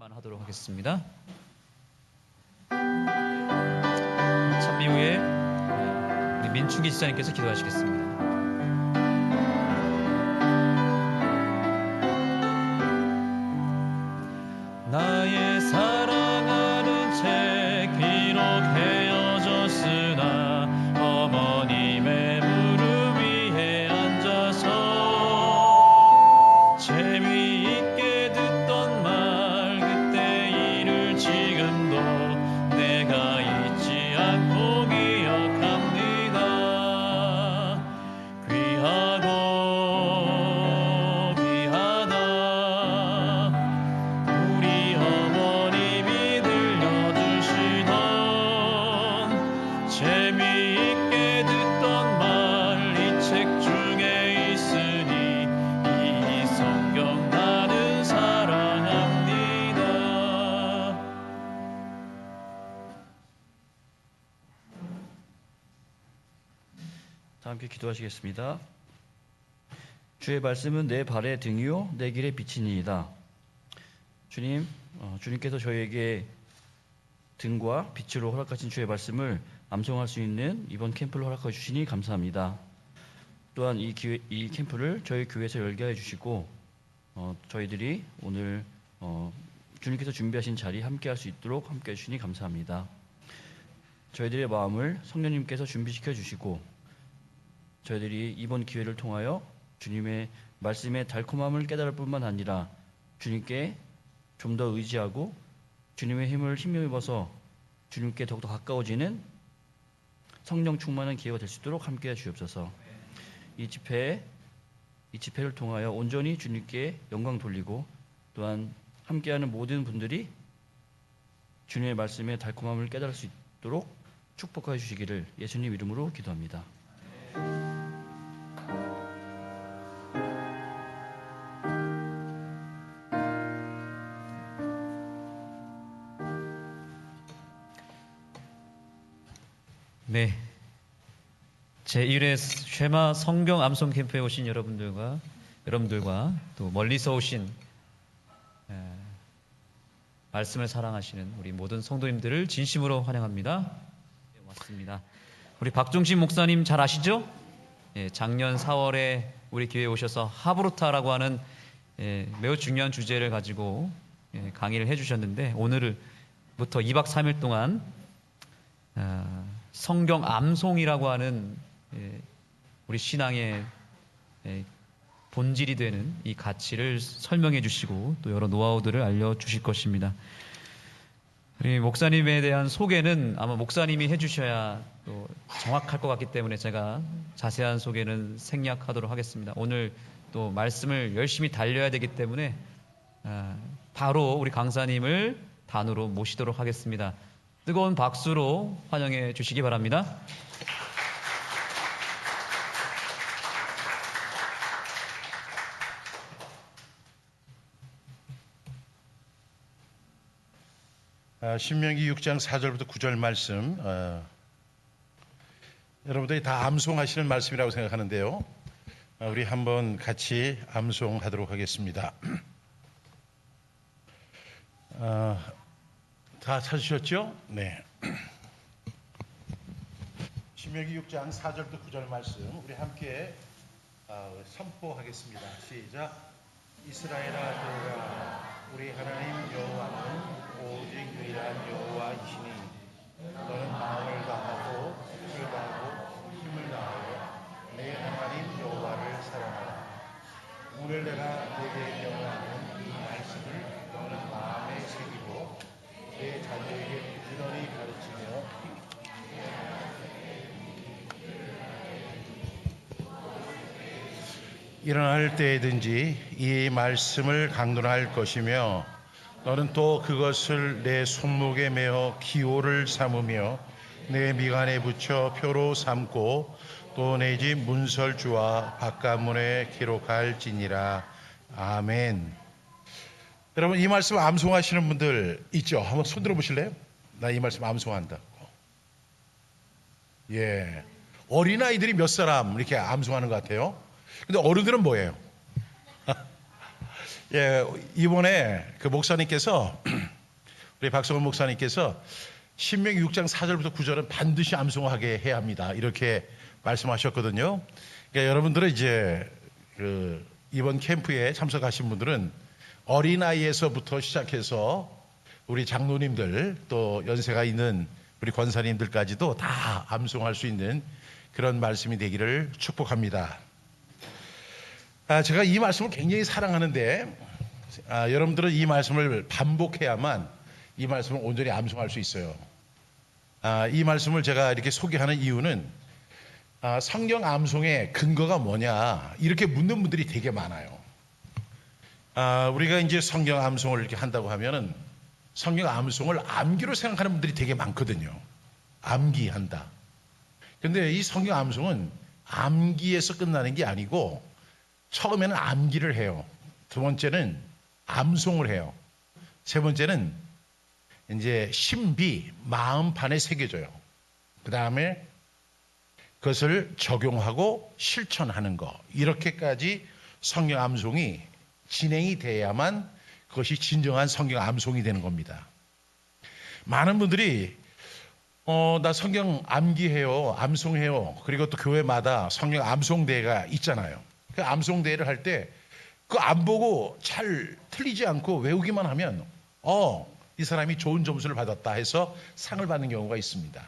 만 하도록 하겠습니다. 찬미 후에 우리 민충기 지사님께서 기도하시겠습니다. 나의 사랑하는 책 비록 헤어졌으나 어머님의 무릎 위에 앉아서 재미있게 듣던 말 그때 일을 지금도 내가 잊지 않고 기억합니다. 귀하고 귀하다 우리 어머님이 들려주시던 재미있게 듣던 말 이 책 중에 있으니 이 성경 나는 사랑합니다. 다 함께 기도하시겠습니다. 주의 말씀은 내 발의 등이요 내 길의 빛이니이다. 주님, 주님께서 저희에게 등과 빛으로 허락하신 주의 말씀을 암송할 수 있는 이번 캠프를 허락해 주시니 감사합니다. 또한 이 캠프를 저희 교회에서 열게 해주시고 저희들이 오늘 주님께서 준비하신 자리 함께할 수 있도록 함께해 주시니 감사합니다. 저희들의 마음을 성령님께서 준비시켜 주시고 저희들이 이번 기회를 통하여 주님의 말씀의 달콤함을 깨달을 뿐만 아니라 주님께 좀 더 의지하고 주님의 힘을 힘입어서 주님께 더욱더 가까워지는 성령 충만한 기회가 될 수 있도록 함께해 주옵소서. 이 집회를 통하여 온전히 주님께 영광 돌리고 또한 함께하는 모든 분들이 주님의 말씀의 달콤함을 깨달을 수 있도록 축복해 주시기를 예수님 이름으로 기도합니다. 네, 제1회 쉐마 성경 암송 캠프에 오신 여러분들과 또 멀리서 오신 말씀을 사랑하시는 우리 모든 성도님들을 진심으로 환영합니다. 왔습니다. 우리 박종신 목사님 잘 아시죠? 작년 4월에 우리 교회에 오셔서 하브루타라고 하는 매우 중요한 주제를 가지고 강의를 해주셨는데 오늘부터 2박 3일 동안 성경 암송이라고 하는 우리 신앙의 본질이 되는 이 가치를 설명해 주시고 또 여러 노하우들을 알려주실 것입니다. 우리 목사님에 대한 소개는 아마 목사님이 해주셔야 또 정확할 것 같기 때문에 제가 자세한 소개는 생략하도록 하겠습니다. 오늘 또 말씀을 열심히 달려야 되기 때문에 바로 우리 강사님을 단으로 모시도록 하겠습니다. 뜨거운 박수로 환영해 주시기 바랍니다. 신명기 6장 4절부터 9절 말씀 여러분들이 다 암송하시는 말씀이라고 생각하는데요. 우리 한번 같이 암송하도록 하겠습니다. 다 찾으셨죠? 네. 신명기 6장 4절부터 9절 말씀 우리 함께 선포하겠습니다. 시작. 이스라엘아 들으라. 우리 하나님 여호와는 오직 유일한 여호와이시니 너는 마음을 다하고 힘을 다하고 힘을 다하여 내 하나님 여호와를 사랑하라. 오늘 내가 내게 명하는 이 말씀을 너는 마음에 새기고 내 자녀에게 부지런히 가르치며 일어날 때에든지 이 말씀을 강론할 것이며 너는 또 그것을 내 손목에 메어 기호를 삼으며 내 미간에 붙여 표로 삼고 또 내 집 문설주와 바깥문에 기록할지니라. 아멘. 여러분 이 말씀 암송하시는 분들 있죠? 한번 손 들어 보실래요? 나 이 말씀 암송한다. 예, 어린아이들이 몇 사람 이렇게 암송하는 것 같아요. 근데 어른들은 뭐예요? 예, 이번에 그 목사님께서 우리 박성원 목사님께서 신명기 6장 4절부터 9절은 반드시 암송하게 해야 합니다. 이렇게 말씀하셨거든요. 그러니까 여러분들은 이제 그 이번 캠프에 참석하신 분들은 어린아이에서부터 시작해서 우리 장로님들 또 연세가 있는 우리 권사님들까지도 다 암송할 수 있는 그런 말씀이 되기를 축복합니다. 제가 이 말씀을 굉장히 사랑하는데 여러분들은 이 말씀을 반복해야만 이 말씀을 온전히 암송할 수 있어요. 이 말씀을 제가 이렇게 소개하는 이유는 성경 암송의 근거가 뭐냐 이렇게 묻는 분들이 되게 많아요. 우리가 이제 성경 암송을 이렇게 한다고 하면은 성경 암송을 암기로 생각하는 분들이 되게 많거든요. 암기한다. 근데 이 성경 암송은 암기에서 끝나는 게 아니고 처음에는 암기를 해요. 두 번째는 암송을 해요. 세 번째는 이제 신비, 마음판에 새겨져요. 그 다음에 그것을 적용하고 실천하는 거. 이렇게까지 성경 암송이 진행이 돼야만 그것이 진정한 성경 암송이 되는 겁니다. 많은 분들이 나 성경 암기해요, 암송해요. 그리고 또 교회마다 성경 암송대회가 있잖아요. 그 암송대회를 할 때 그 안 보고 잘 틀리지 않고 외우기만 하면 이 사람이 좋은 점수를 받았다 해서 상을 받는 경우가 있습니다.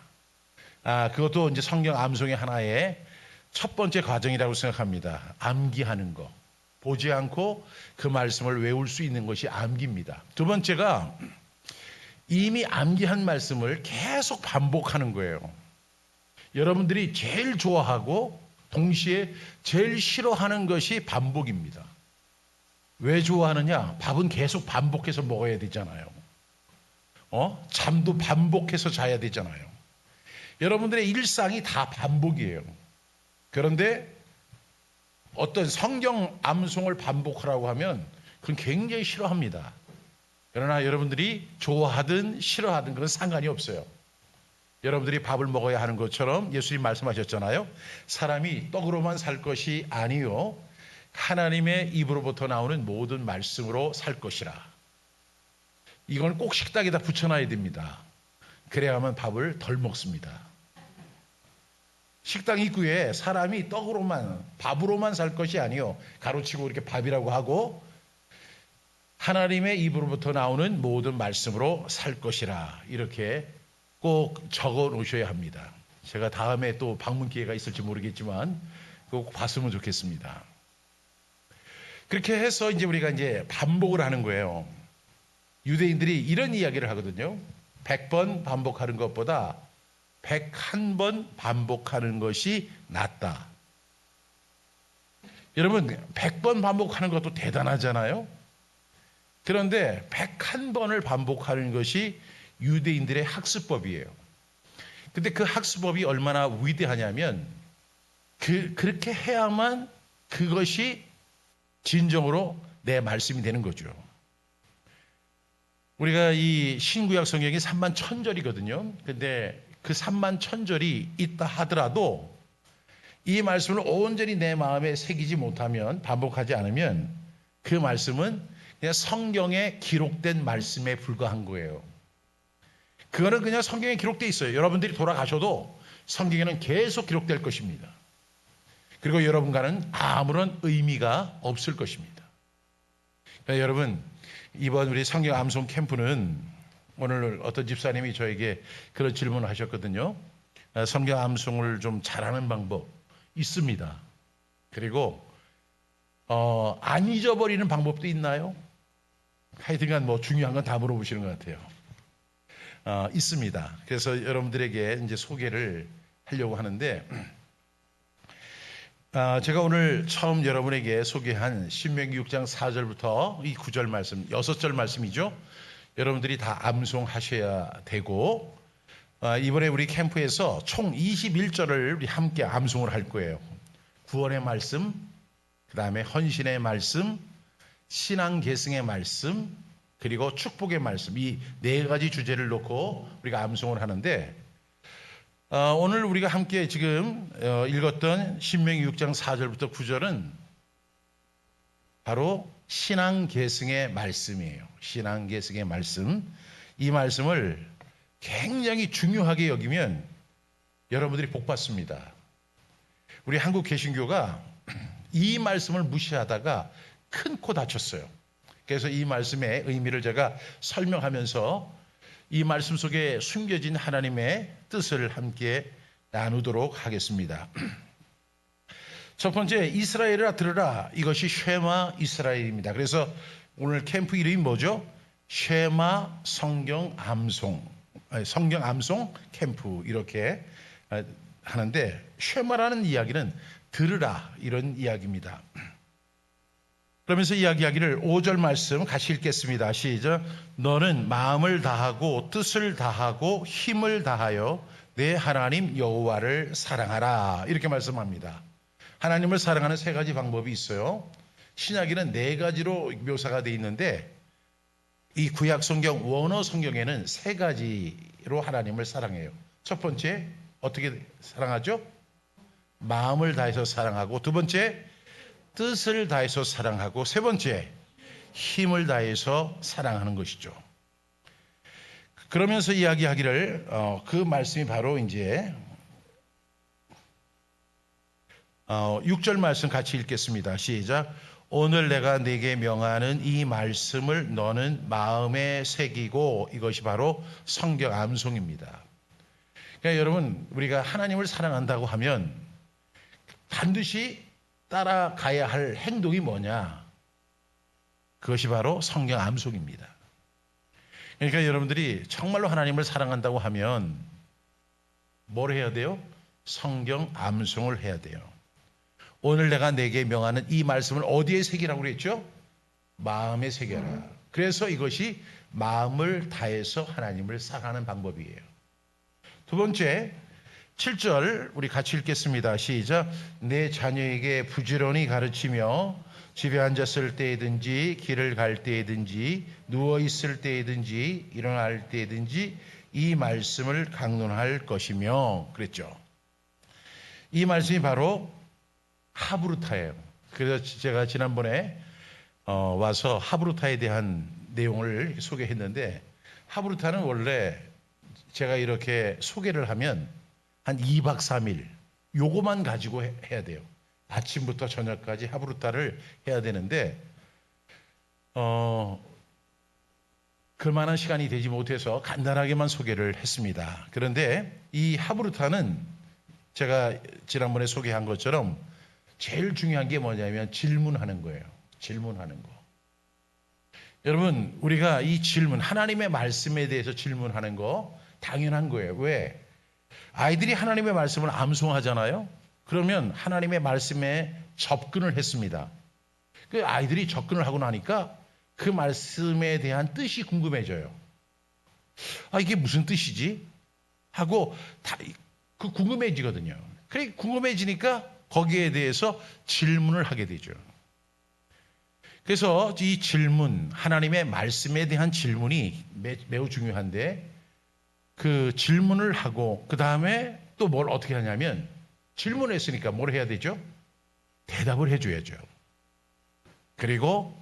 그것도 이제 성경 암송의 하나의 첫 번째 과정이라고 생각합니다. 암기하는 거. 보지 않고 그 말씀을 외울 수 있는 것이 암기입니다. 두 번째가 이미 암기한 말씀을 계속 반복하는 거예요. 여러분들이 제일 좋아하고 동시에 제일 싫어하는 것이 반복입니다. 왜 좋아하느냐? 밥은 계속 반복해서 먹어야 되잖아요. 잠도 반복해서 자야 되잖아요. 여러분들의 일상이 다 반복이에요. 그런데 어떤 성경 암송을 반복하라고 하면 그건 굉장히 싫어합니다. 그러나 여러분들이 좋아하든 싫어하든 그건 상관이 없어요. 여러분들이 밥을 먹어야 하는 것처럼 예수님 말씀하셨잖아요. 사람이 떡으로만 살 것이 아니요 하나님의 입으로부터 나오는 모든 말씀으로 살 것이라. 이건 꼭 식탁에다 붙여놔야 됩니다. 그래야만 밥을 덜 먹습니다. 식당 입구에 사람이 떡으로만 밥으로만 살 것이 아니요 가로치고 이렇게 밥이라고 하고 하나님의 입으로부터 나오는 모든 말씀으로 살 것이라 이렇게 꼭 적어 놓으셔야 합니다. 제가 다음에 또 방문 기회가 있을지 모르겠지만 꼭 봤으면 좋겠습니다. 그렇게 해서 이제 우리가 이제 반복을 하는 거예요. 유대인들이 이런 이야기를 하거든요. 100번 반복하는 것보다 101번 반복하는 것이 낫다. 여러분 100번 반복하는 것도 대단하잖아요. 그런데 101번을 반복하는 것이 유대인들의 학습법이에요. 근데 그 학습법이 얼마나 위대하냐면 그렇게 해야만 그것이 진정으로 내 말씀이 되는 거죠. 우리가 이 신구약 성경이 31,000절이거든요. 근데 그 31,000절이 있다 하더라도 이 말씀을 온전히 내 마음에 새기지 못하면 반복하지 않으면 그 말씀은 그냥 성경에 기록된 말씀에 불과한 거예요. 그거는 그냥 성경에 기록되어 있어요. 여러분들이 돌아가셔도 성경에는 계속 기록될 것입니다. 그리고 여러분과는 아무런 의미가 없을 것입니다. 그러니까 여러분 이번 우리 성경 암송 캠프는 오늘 어떤 집사님이 저에게 그런 질문을 하셨거든요. 성경 암송을 좀 잘하는 방법 있습니다. 그리고 안 잊어버리는 방법도 있나요? 하여튼간 뭐 중요한 건 다 물어보시는 것 같아요. 있습니다. 그래서 여러분들에게 이제 소개를 하려고 하는데 제가 오늘 처음 여러분에게 소개한 신명기 6장 4절부터 이 9절 말씀, 6절 말씀이죠. 여러분들이 다 암송하셔야 되고 이번에 우리 캠프에서 총 21절을 우리 함께 암송을 할 거예요. 구원의 말씀, 그 다음에 헌신의 말씀, 신앙 계승의 말씀, 그리고 축복의 말씀, 이 네 가지 주제를 놓고 우리가 암송을 하는데 오늘 우리가 함께 지금 읽었던 신명기 6장 4절부터 9절은 바로 신앙계승의 말씀이에요. 신앙계승의 말씀. 이 말씀을 굉장히 중요하게 여기면 여러분들이 복 받습니다. 우리 한국 개신교가 이 말씀을 무시하다가 큰 코 다쳤어요. 그래서 이 말씀의 의미를 제가 설명하면서 이 말씀 속에 숨겨진 하나님의 뜻을 함께 나누도록 하겠습니다. 첫 번째, 이스라엘아 들으라. 이것이 쉐마 이스라엘입니다. 그래서 오늘 캠프 이름이 뭐죠? 쉐마 성경 암송, 성경 암송 캠프 이렇게 하는데, 쉐마라는 이야기는 들으라 이런 이야기입니다. 그러면서 이야기하기를 5절 말씀 같이 읽겠습니다. 시작. 너는 마음을 다하고 뜻을 다하고 힘을 다하여 내 하나님 여호와를 사랑하라. 이렇게 말씀합니다. 하나님을 사랑하는 세 가지 방법이 있어요. 신약에는 네 가지로 묘사가 되어 있는데 이 구약 성경 원어 성경에는 세 가지로 하나님을 사랑해요. 첫 번째, 어떻게 사랑하죠? 마음을 다해서 사랑하고, 두 번째, 뜻을 다해서 사랑하고, 세 번째, 힘을 다해서 사랑하는 것이죠. 그러면서 이야기하기를 그 말씀이 바로 이제 6절 말씀 같이 읽겠습니다. 시작. 오늘 내가 네게 명하는 이 말씀을 너는 마음에 새기고. 이것이 바로 성경 암송입니다. 그러니까 여러분, 우리가 하나님을 사랑한다고 하면 반드시 따라가야 할 행동이 뭐냐? 그것이 바로 성경 암송입니다. 그러니까 여러분들이 정말로 하나님을 사랑한다고 하면 뭘 해야 돼요? 성경 암송을 해야 돼요. 오늘 내가 네게 명하는 이 말씀을 어디에 새기라고 그랬죠? 마음에 새겨라. 그래서 이것이 마음을 다해서 하나님을 사랑하는 방법이에요. 두 번째, 7절 우리 같이 읽겠습니다. 시작. 내 자녀에게 부지런히 가르치며 집에 앉았을 때든지 길을 갈 때든지 누워 있을 때든지 일어날 때든지 이 말씀을 강론할 것이며. 그랬죠. 이 말씀이 바로 하브루타예요. 그래서 제가 지난번에 와서 하브루타에 대한 내용을 소개했는데, 하브루타는 원래 제가 이렇게 소개를 하면 한 2박 3일 요거만 가지고 해야 돼요. 아침부터 저녁까지 하브루타를 해야 되는데 그만한 시간이 되지 못해서 간단하게만 소개를 했습니다. 그런데 이 하브루타는 제가 지난번에 소개한 것처럼 제일 중요한 게 뭐냐면 질문하는 거예요. 질문하는 거. 여러분, 우리가 이 질문, 하나님의 말씀에 대해서 질문하는 거 당연한 거예요. 왜? 아이들이 하나님의 말씀을 암송하잖아요. 그러면 하나님의 말씀에 접근을 했습니다. 그 아이들이 접근을 하고 나니까 그 말씀에 대한 뜻이 궁금해져요. 아, 이게 무슨 뜻이지? 하고 그 궁금해지거든요. 그래, 궁금해지니까 거기에 대해서 질문을 하게 되죠. 그래서 이 질문, 하나님의 말씀에 대한 질문이 매우 중요한데, 그 질문을 하고 그 다음에 또 뭘 어떻게 하냐면, 질문했으니까 뭘 해야 되죠? 대답을 해줘야죠. 그리고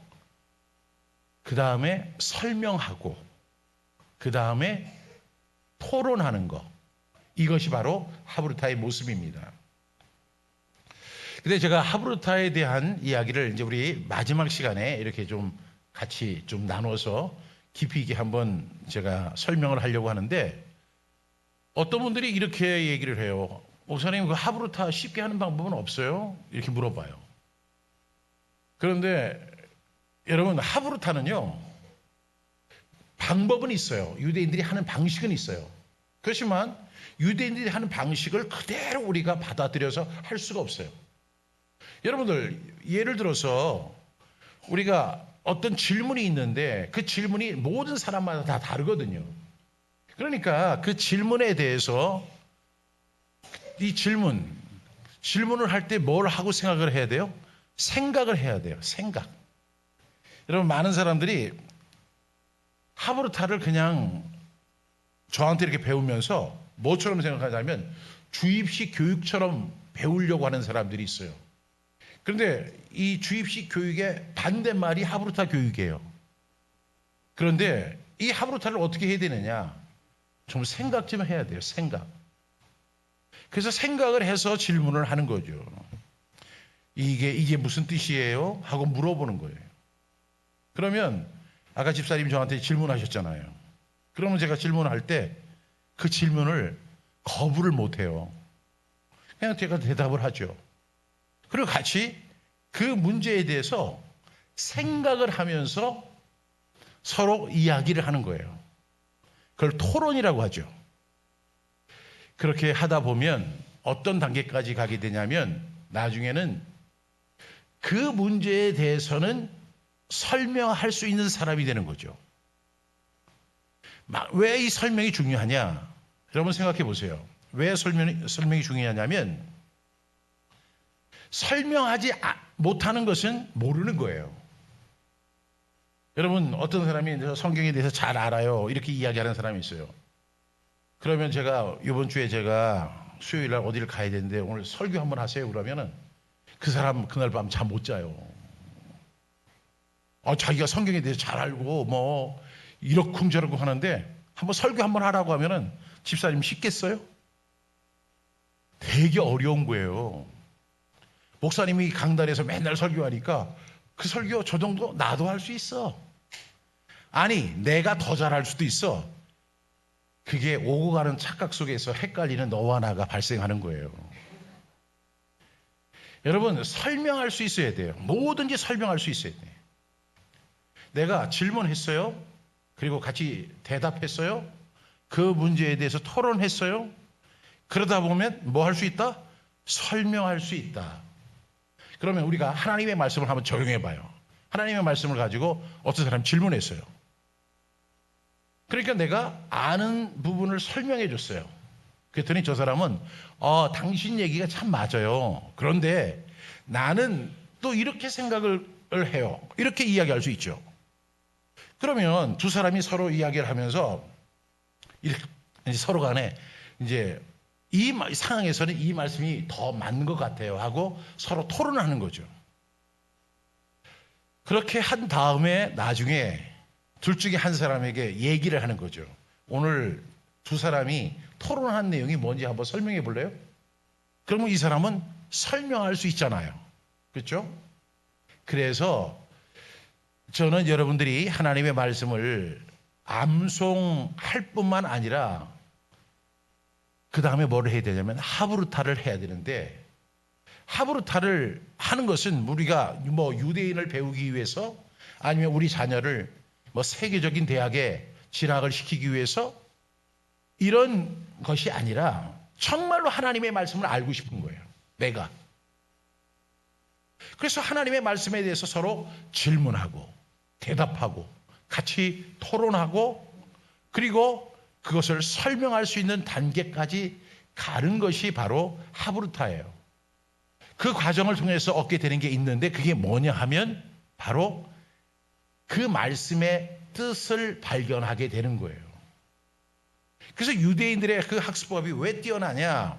그 다음에 설명하고 그 다음에 토론하는 것. 이것이 바로 하브루타의 모습입니다. 근데 제가 하브루타에 대한 이야기를 이제 우리 마지막 시간에 이렇게 좀 같이 좀 나눠서 깊이 있게 한번 제가 설명을 하려고 하는데, 어떤 분들이 이렇게 얘기를 해요. 목사님, 그 하브루타 쉽게 하는 방법은 없어요? 이렇게 물어봐요. 그런데 여러분, 하브루타는요, 방법은 있어요. 유대인들이 하는 방식은 있어요. 그렇지만 유대인들이 하는 방식을 그대로 우리가 받아들여서 할 수가 없어요. 여러분들, 예를 들어서 우리가 어떤 질문이 있는데 그 질문이 모든 사람마다 다 다르거든요. 그러니까 그 질문에 대해서 이 질문을 할 때 뭘 하고 생각을 해야 돼요? 생각을 해야 돼요. 생각. 여러분, 많은 사람들이 하브루타를 그냥 저한테 이렇게 배우면서 뭐처럼 생각하냐면 주입식 교육처럼 배우려고 하는 사람들이 있어요. 그런데 이 주입식 교육의 반대말이 하브루타 교육이에요. 그런데 이 하브루타를 어떻게 해야 되느냐? 좀 생각 좀 해야 돼요. 생각. 그래서 생각을 해서 질문을 하는 거죠. 이게 무슨 뜻이에요? 하고 물어보는 거예요. 그러면 아까 집사님이 저한테 질문하셨잖아요. 그러면 제가 질문할 때 그 질문을 거부를 못해요. 그냥 제가 대답을 하죠. 그리고 같이 그 문제에 대해서 생각을 하면서 서로 이야기를 하는 거예요. 그걸 토론이라고 하죠. 그렇게 하다 보면 어떤 단계까지 가게 되냐면 나중에는 그 문제에 대해서는 설명할 수 있는 사람이 되는 거죠. 왜 이 설명이 중요하냐? 여러분 생각해 보세요. 왜 설명이 중요하냐면 설명하지 못하는 것은 모르는 거예요. 여러분 어떤 사람이 성경에 대해서 잘 알아요. 이렇게 이야기하는 사람이 있어요. 그러면 제가 이번 주에 제가 수요일 날 어디를 가야 되는데 오늘 설교 한번 하세요. 그러면은 그 사람 그날 밤 잠 못 자요. 자기가 성경에 대해서 잘 알고 뭐 이러쿵저러쿵 하는데 한번 설교 한번 하라고 하면은 집사님 쉽겠어요? 되게 어려운 거예요. 목사님이 강단에서 맨날 설교하니까 그 설교 저 정도 나도 할 수 있어. 아니 내가 더 잘할 수도 있어. 그게 오고 가는 착각 속에서 헷갈리는 너와 나가 발생하는 거예요. 여러분 설명할 수 있어야 돼요. 뭐든지 설명할 수 있어야 돼요. 내가 질문했어요. 그리고 같이 대답했어요. 그 문제에 대해서 토론했어요. 그러다 보면 뭐 할 수 있다? 설명할 수 있다. 그러면 우리가 하나님의 말씀을 한번 적용해 봐요. 하나님의 말씀을 가지고 어떤 사람이 질문했어요. 그러니까 내가 아는 부분을 설명해 줬어요. 그랬더니 저 사람은 당신 얘기가 참 맞아요. 그런데 나는 또 이렇게 생각을 해요. 이렇게 이야기할 수 있죠. 그러면 두 사람이 서로 이야기를 하면서 서로 간에 이제 이 상황에서는 이 말씀이 더 맞는 것 같아요 하고 서로 토론하는 거죠. 그렇게 한 다음에 나중에 둘 중에 한 사람에게 얘기를 하는 거죠. 오늘 두 사람이 토론한 내용이 뭔지 한번 설명해 볼래요? 그러면 이 사람은 설명할 수 있잖아요. 그렇죠? 그래서 저는 여러분들이 하나님의 말씀을 암송할 뿐만 아니라 그 다음에 뭐를 해야 되냐면 하브루타를 해야 되는데 하브루타를 하는 것은 우리가 뭐 유대인을 배우기 위해서 아니면 우리 자녀를 뭐 세계적인 대학에 진학을 시키기 위해서 이런 것이 아니라 정말로 하나님의 말씀을 알고 싶은 거예요. 내가. 그래서 하나님의 말씀에 대해서 서로 질문하고 대답하고 같이 토론하고 그리고 그것을 설명할 수 있는 단계까지 가는 것이 바로 하브루타예요. 그 과정을 통해서 얻게 되는 게 있는데 그게 뭐냐 하면 바로 그 말씀의 뜻을 발견하게 되는 거예요. 그래서 유대인들의 그 학습법이 왜 뛰어나냐?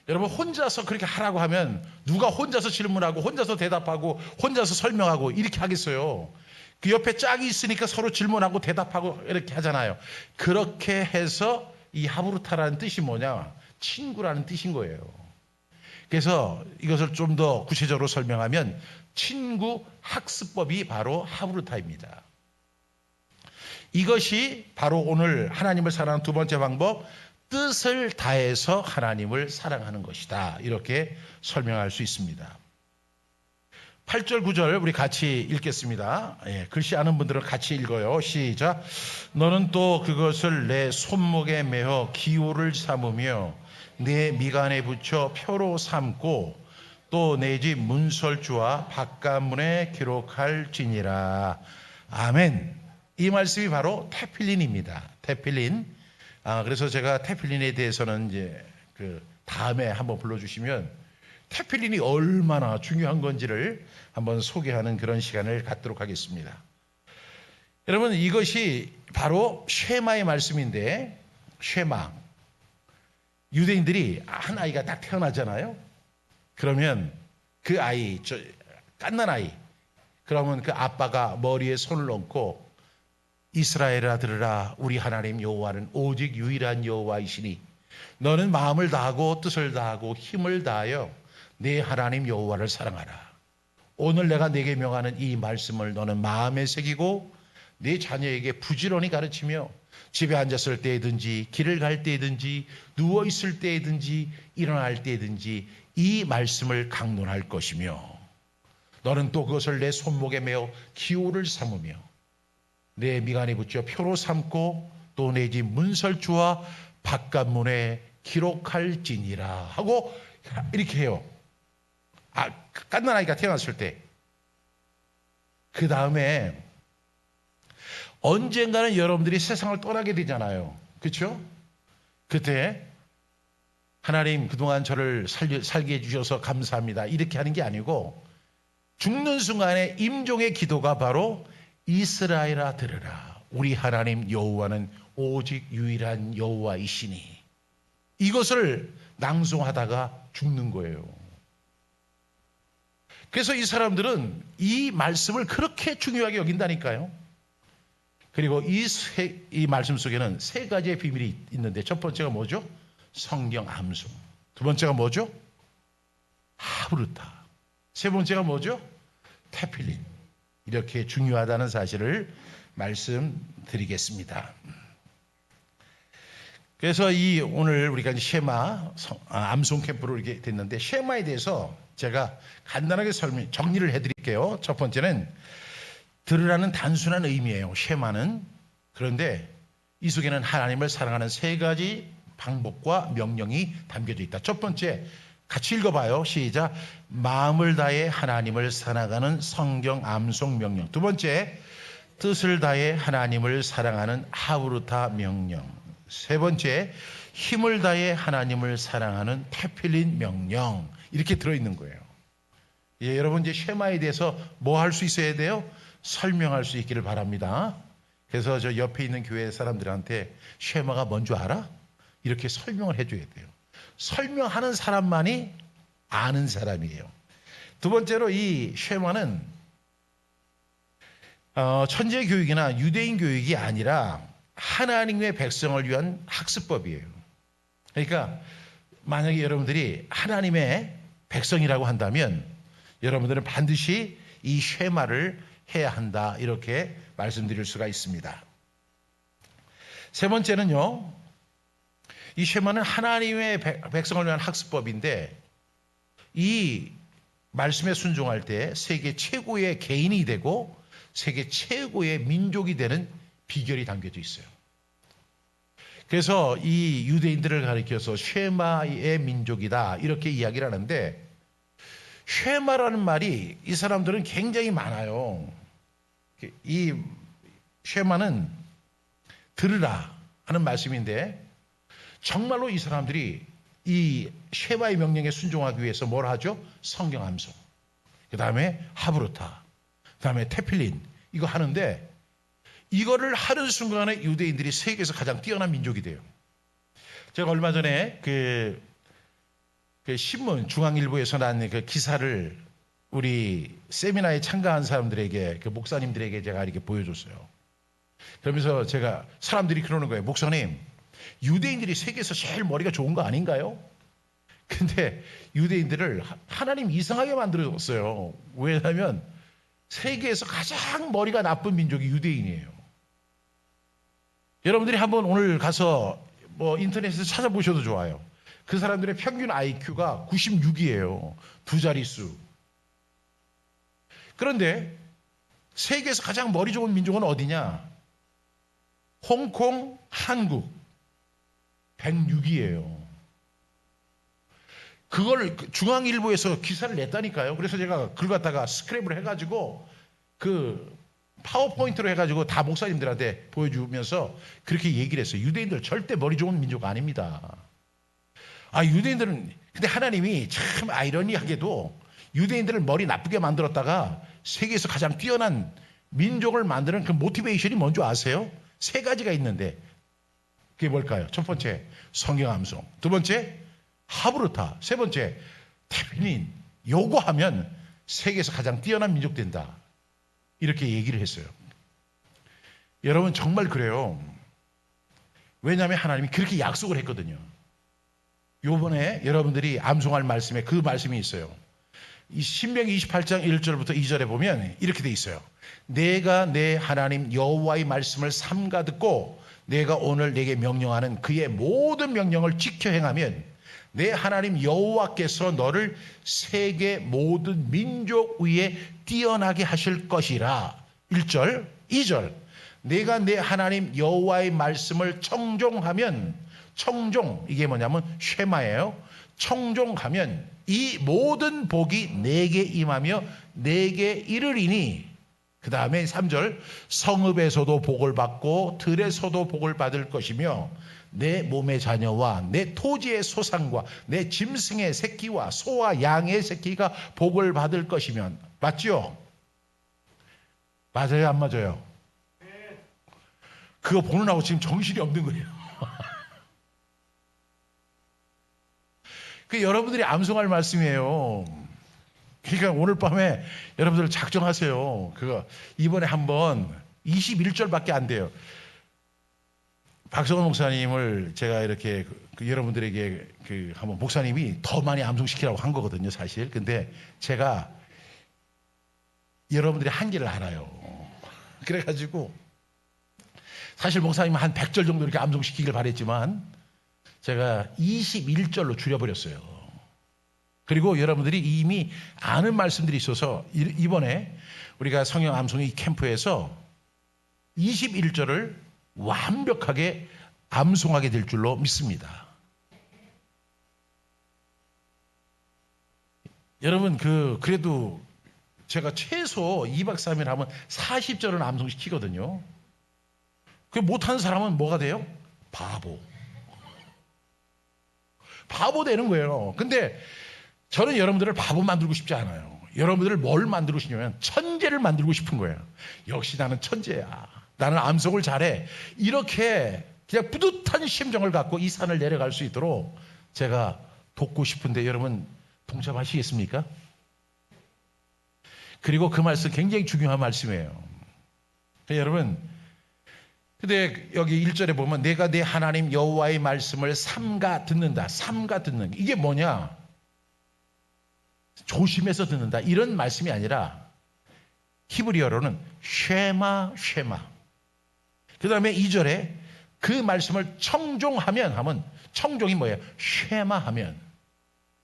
여러분 혼자서 그렇게 하라고 하면 누가 혼자서 질문하고 혼자서 대답하고 혼자서 설명하고 이렇게 하겠어요? 그 옆에 짝이 있으니까 서로 질문하고 대답하고 이렇게 하잖아요. 그렇게 해서 이 하브루타라는 뜻이 뭐냐? 친구라는 뜻인 거예요. 그래서 이것을 좀 더 구체적으로 설명하면 친구 학습법이 바로 하브루타입니다. 이것이 바로 오늘 하나님을 사랑하는 두 번째 방법, 뜻을 다해서 하나님을 사랑하는 것이다. 이렇게 설명할 수 있습니다. 8절 9절 우리 같이 읽겠습니다. 글씨 아는 분들은 같이 읽어요. 시작. 너는 또 그것을 내 손목에 매어 기호를 삼으며 내 미간에 붙여 표로 삼고 또 내 집 문설주와 바깥문에 기록할지니라. 아멘. 이 말씀이 바로 테필린입니다. 테필린. 그래서 제가 테필린에 대해서는 이제 그 다음에 한번 불러주시면 테필린이 얼마나 중요한 건지를 한번 소개하는 그런 시간을 갖도록 하겠습니다. 여러분 이것이 바로 쉐마의 말씀인데 쉐마. 유대인들이 한 아이가 딱 태어나잖아요. 그러면 그 아이, 갓난 아이. 그러면 그 아빠가 머리에 손을 얹고 이스라엘아 들으라 우리 하나님 여호와는 오직 유일한 여호와이시니 너는 마음을 다하고 뜻을 다하고 힘을 다하여 내 하나님 여호와를 사랑하라. 오늘 내가 네게 명하는 이 말씀을 너는 마음에 새기고 네 자녀에게 부지런히 가르치며 집에 앉았을 때든지 길을 갈 때든지 누워 있을 때든지 일어날 때든지 이 말씀을 강론할 것이며 너는 또 그것을 내 손목에 메어 기호를 삼으며 내 미간에 붙여 표로 삼고 또 내 집 문설주와 바깥문에 기록할지니라 하고 이렇게 해요. 갓난아이가 태어났을 때. 그 다음에 언젠가는 여러분들이 세상을 떠나게 되잖아요. 그렇죠? 그때 하나님 그동안 저를 살게 해주셔서 감사합니다. 이렇게 하는 게 아니고 죽는 순간에 임종의 기도가 바로 이스라엘아 들으라. 우리 하나님 여호와는 오직 유일한 여호와이시니 이것을 낭송하다가 죽는 거예요. 그래서 이 사람들은 이 말씀을 그렇게 중요하게 여긴다니까요. 그리고 이 말씀 속에는 세 가지의 비밀이 있는데 첫 번째가 뭐죠? 성경 암송. 두 번째가 뭐죠? 하브르타. 세 번째가 뭐죠? 테필린. 이렇게 중요하다는 사실을 말씀드리겠습니다. 그래서 오늘 우리가 쉐마 암송 캠프로 이렇게 됐는데 쉐마에 대해서 제가 간단하게 정리를 해드릴게요. 첫 번째는 들으라는 단순한 의미예요. 쉐마는. 그런데 이 속에는 하나님을 사랑하는 세 가지 방법과 명령이 담겨져 있다. 첫 번째, 같이 읽어봐요. 시작. 마음을 다해 하나님을 사랑하는 성경 암송 명령. 두 번째, 뜻을 다해 하나님을 사랑하는 하브르타 명령. 세 번째, 힘을 다해 하나님을 사랑하는 테필린 명령. 이렇게 들어있는 거예요. 예, 여러분 이제 쉐마에 대해서 뭐 할 수 있어야 돼요? 설명할 수 있기를 바랍니다. 그래서 저 옆에 있는 교회 사람들한테 쉐마가 뭔 줄 알아? 이렇게 설명을 해줘야 돼요. 설명하는 사람만이 아는 사람이에요. 두 번째로 이 쉐마는 천재 교육이나 유대인 교육이 아니라 하나님의 백성을 위한 학습법이에요. 그러니까 만약에 여러분들이 하나님의 백성이라고 한다면 여러분들은 반드시 이 쉐마를 해야 한다. 이렇게 말씀드릴 수가 있습니다. 세 번째는요. 이 쉐마는 하나님의 백성을 위한 학습법인데 이 말씀에 순종할 때 세계 최고의 개인이 되고 세계 최고의 민족이 되는 비결이 담겨져 있어요. 그래서 이 유대인들을 가리켜서 쉐마의 민족이다 이렇게 이야기를 하는데 쉐마라는 말이 이 사람들은 굉장히 많아요. 이 쉐마는 들으라 하는 말씀인데 정말로 이 사람들이 이 쉐마의 명령에 순종하기 위해서 뭘 하죠? 성경 암송. 그 다음에 하브르타. 그 다음에 테필린. 이거 하는데 이거를 하는 순간에 유대인들이 세계에서 가장 뛰어난 민족이 돼요. 제가 얼마 전에 그 신문 중앙일보에서 난 그 기사를 우리 세미나에 참가한 사람들에게 그 목사님들에게 제가 이렇게 보여줬어요. 그러면서 제가 사람들이 그러는 거예요. 목사님, 유대인들이 세계에서 제일 머리가 좋은 거 아닌가요? 근데 유대인들을 하나님 이상하게 만들었어요. 왜냐하면 세계에서 가장 머리가 나쁜 민족이 유대인이에요. 여러분들이 한번 오늘 가서 뭐 인터넷에서 찾아보셔도 좋아요. 그 사람들의 평균 IQ가 96이에요. 두 자릿수. 그런데 세계에서 가장 머리 좋은 민족은 어디냐? 홍콩, 한국. 106이에요. 그걸 중앙일보에서 기사를 냈다니까요. 그래서 제가 그걸 갖다가 스크랩을 해가지고 그 파워포인트로 해가지고 다 목사님들한테 보여주면서 그렇게 얘기를 했어요. 유대인들 절대 머리 좋은 민족 아닙니다. 유대인들은 근데 하나님이 참 아이러니하게도 유대인들을 머리 나쁘게 만들었다가 세계에서 가장 뛰어난 민족을 만드는 그 모티베이션이 뭔지 아세요? 세 가지가 있는데 그게 뭘까요? 첫 번째 성경 암송, 두 번째 하브르타, 세 번째 테필린. 요거 하면 세계에서 가장 뛰어난 민족 된다. 이렇게 얘기를 했어요. 여러분 정말 그래요. 왜냐하면 하나님이 그렇게 약속을 했거든요. 요번에 여러분들이 암송할 말씀에 그 말씀이 있어요. 이 신명기 28장 1절부터 2절에 보면 이렇게 돼 있어요. 내가 내 하나님 여호와의 말씀을 삼가 듣고 내가 오늘 내게 명령하는 그의 모든 명령을 지켜 행하면 내 하나님 여호와께서 너를 세계 모든 민족 위에 뛰어나게 하실 것이라. 1절, 2절. 내가 내 하나님 여호와의 말씀을 청종하면, 청종, 이게 뭐냐면 쉐마예요. 청종하면 이 모든 복이 내게 임하며 내게 이르리니. 그 다음에 3절, 성읍에서도 복을 받고 들에서도 복을 받을 것이며 내 몸의 자녀와 내 토지의 소산과 내 짐승의 새끼와 소와 양의 새끼가 복을 받을 것이면. 맞죠? 맞아요, 안 맞아요? 그거 보느라고 지금 정신이 없는 거예요. 그 여러분들이 암송할 말씀이에요. 그러니까 오늘 밤에 여러분들 작정하세요. 그거 이번에 한번 21절밖에 안 돼요. 박성원 목사님을 제가 이렇게 여러분들에게 한번 목사님이 더 많이 암송시키라고 한 거거든요, 사실. 근데 제가 여러분들의 한계를 알아요. 그래가지고 사실 목사님은 한 100절 정도 이렇게 암송시키길 바랬지만 제가 21절로 줄여버렸어요. 그리고 여러분들이 이미 아는 말씀들이 있어서 이번에 우리가 성령 암송의 캠프에서 21절을 완벽하게 암송하게 될 줄로 믿습니다. 여러분 그래도 제가 최소 2박 3일 하면 40절은 암송시키거든요. 그 못하는 사람은 뭐가 돼요? 바보 되는 거예요. 근데 저는 여러분들을 바보 만들고 싶지 않아요. 여러분들을 뭘 만들고 싶냐면 천재를 만들고 싶은 거예요. 역시 나는 천재야. 나는 암송을 잘해. 이렇게 그냥 뿌듯한 심정을 갖고 이 산을 내려갈 수 있도록 제가 돕고 싶은데 여러분 동참하시겠습니까? 그리고 그 말씀 굉장히 중요한 말씀이에요. 여러분, 근데 여기 1절에 보면 내가 내 하나님 여호와의 말씀을 삼가 듣는다. 삼가 듣는. 이게 뭐냐? 조심해서 듣는다. 이런 말씀이 아니라 히브리어로는 쉐마. 그 다음에 2절에 그 말씀을 청종하면 청종이 뭐예요? 쉐마하면.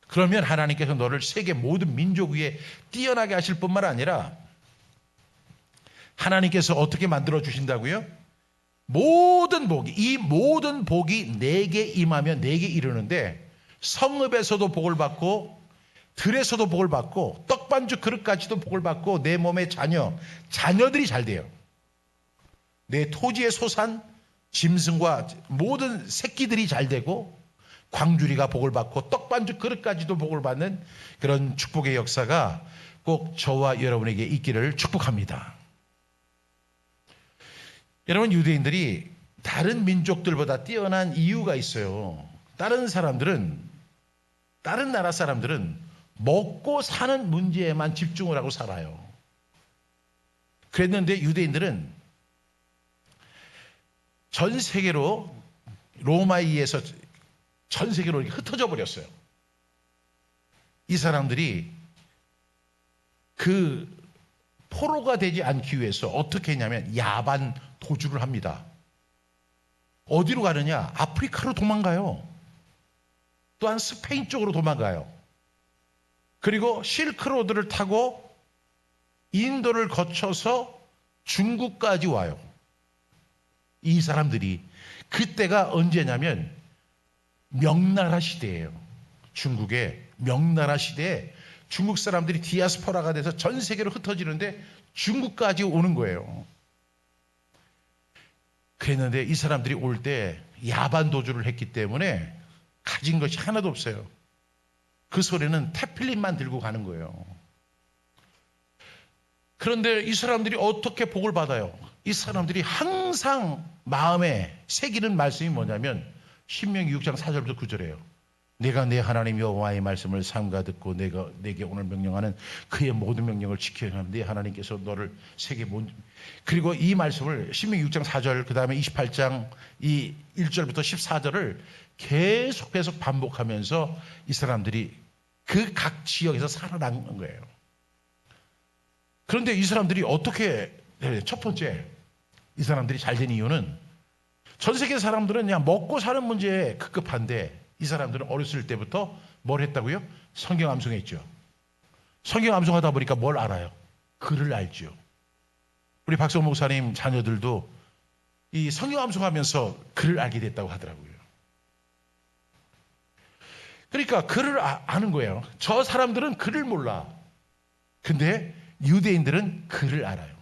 그러면 하나님께서 너를 세계 모든 민족 위에 뛰어나게 하실 뿐만 아니라 하나님께서 어떻게 만들어 주신다고요? 이 모든 복이 내게 임하면 내게 이르는데 성읍에서도 복을 받고 들에서도 복을 받고 떡반죽 그릇까지도 복을 받고 내 몸의 자녀들이 잘 돼요. 내 토지의 소산, 짐승과 모든 새끼들이 잘 되고 광주리가 복을 받고 떡반죽 그릇까지도 복을 받는 그런 축복의 역사가 꼭 저와 여러분에게 있기를 축복합니다. 여러분, 유대인들이 다른 민족들보다 뛰어난 이유가 있어요. 다른 나라 사람들은 먹고 사는 문제에만 집중을 하고 살아요. 그랬는데 유대인들은 전 세계로 로마에 의해서 전 세계로 이렇게 흩어져 버렸어요. 이 사람들이 그 포로가 되지 않기 위해서 어떻게 했냐면 야반 도주를 합니다. 어디로 가느냐? 아프리카로 도망가요. 또한 스페인 쪽으로 도망가요. 그리고 실크로드를 타고 인도를 거쳐서 중국까지 와요. 이 사람들이 그때가 언제냐면 명나라 시대예요. 중국의 명나라 시대에 중국 사람들이 디아스포라가 돼서 전 세계로 흩어지는데 중국까지 오는 거예요. 그랬는데 이 사람들이 올 때 야반 도주를 했기 때문에 가진 것이 하나도 없어요. 그 소리는 태필린만 들고 가는 거예요. 그런데 이 사람들이 어떻게 복을 받아요? 이 사람들이 항상 마음에 새기는 말씀이 뭐냐면 신명기 6장 4절부터 9절이에요. 내가 내 하나님 여호와의 말씀을 삼가 듣고 내가 내게 오늘 명령하는 그의 모든 명령을 지켜야 하는 내 하나님께서 너를 세계 그리고 이 말씀을 신명기 6장 4절 그 다음에 28장 이 1절부터 14절을 계속 반복하면서 이 사람들이 그 각 지역에서 살아난 거예요. 그런데 이 사람들이 어떻게 첫 번째 이 사람들이 잘 된 이유는 전 세계 사람들은 그냥 먹고 사는 문제에 급급한데 이 사람들은 어렸을 때부터 뭘 했다고요? 성경 암송했죠. 성경 암송하다 보니까 뭘 알아요? 글을 알죠. 우리 박성 목사님 자녀들도 이 성경 암송하면서 글을 알게 됐다고 하더라고요. 그러니까 글을 아는 거예요. 저 사람들은 글을 몰라. 근데 유대인들은 글을 알아요.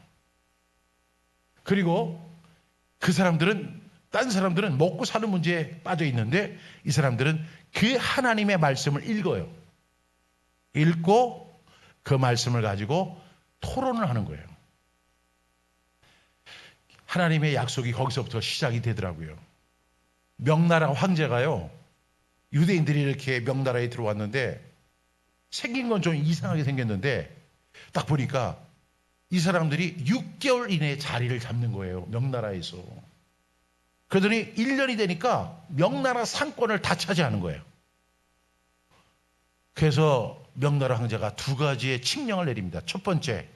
그리고 그 사람들은 딴 사람들은 먹고 사는 문제에 빠져 있는데 이 사람들은 그 하나님의 말씀을 읽어요. 읽고 그 말씀을 가지고 토론을 하는 거예요. 하나님의 약속이 거기서부터 시작이 되더라고요. 명나라 황제가요. 유대인들이 이렇게 명나라에 들어왔는데 생긴 건 좀 이상하게 생겼는데 딱 보니까 이 사람들이 6개월 이내에 자리를 잡는 거예요. 명나라에서. 그러더니 1년이 되니까 명나라 상권을 다 차지하는 거예요. 그래서 명나라 황제가 두 가지의 칙령을 내립니다. 첫 번째,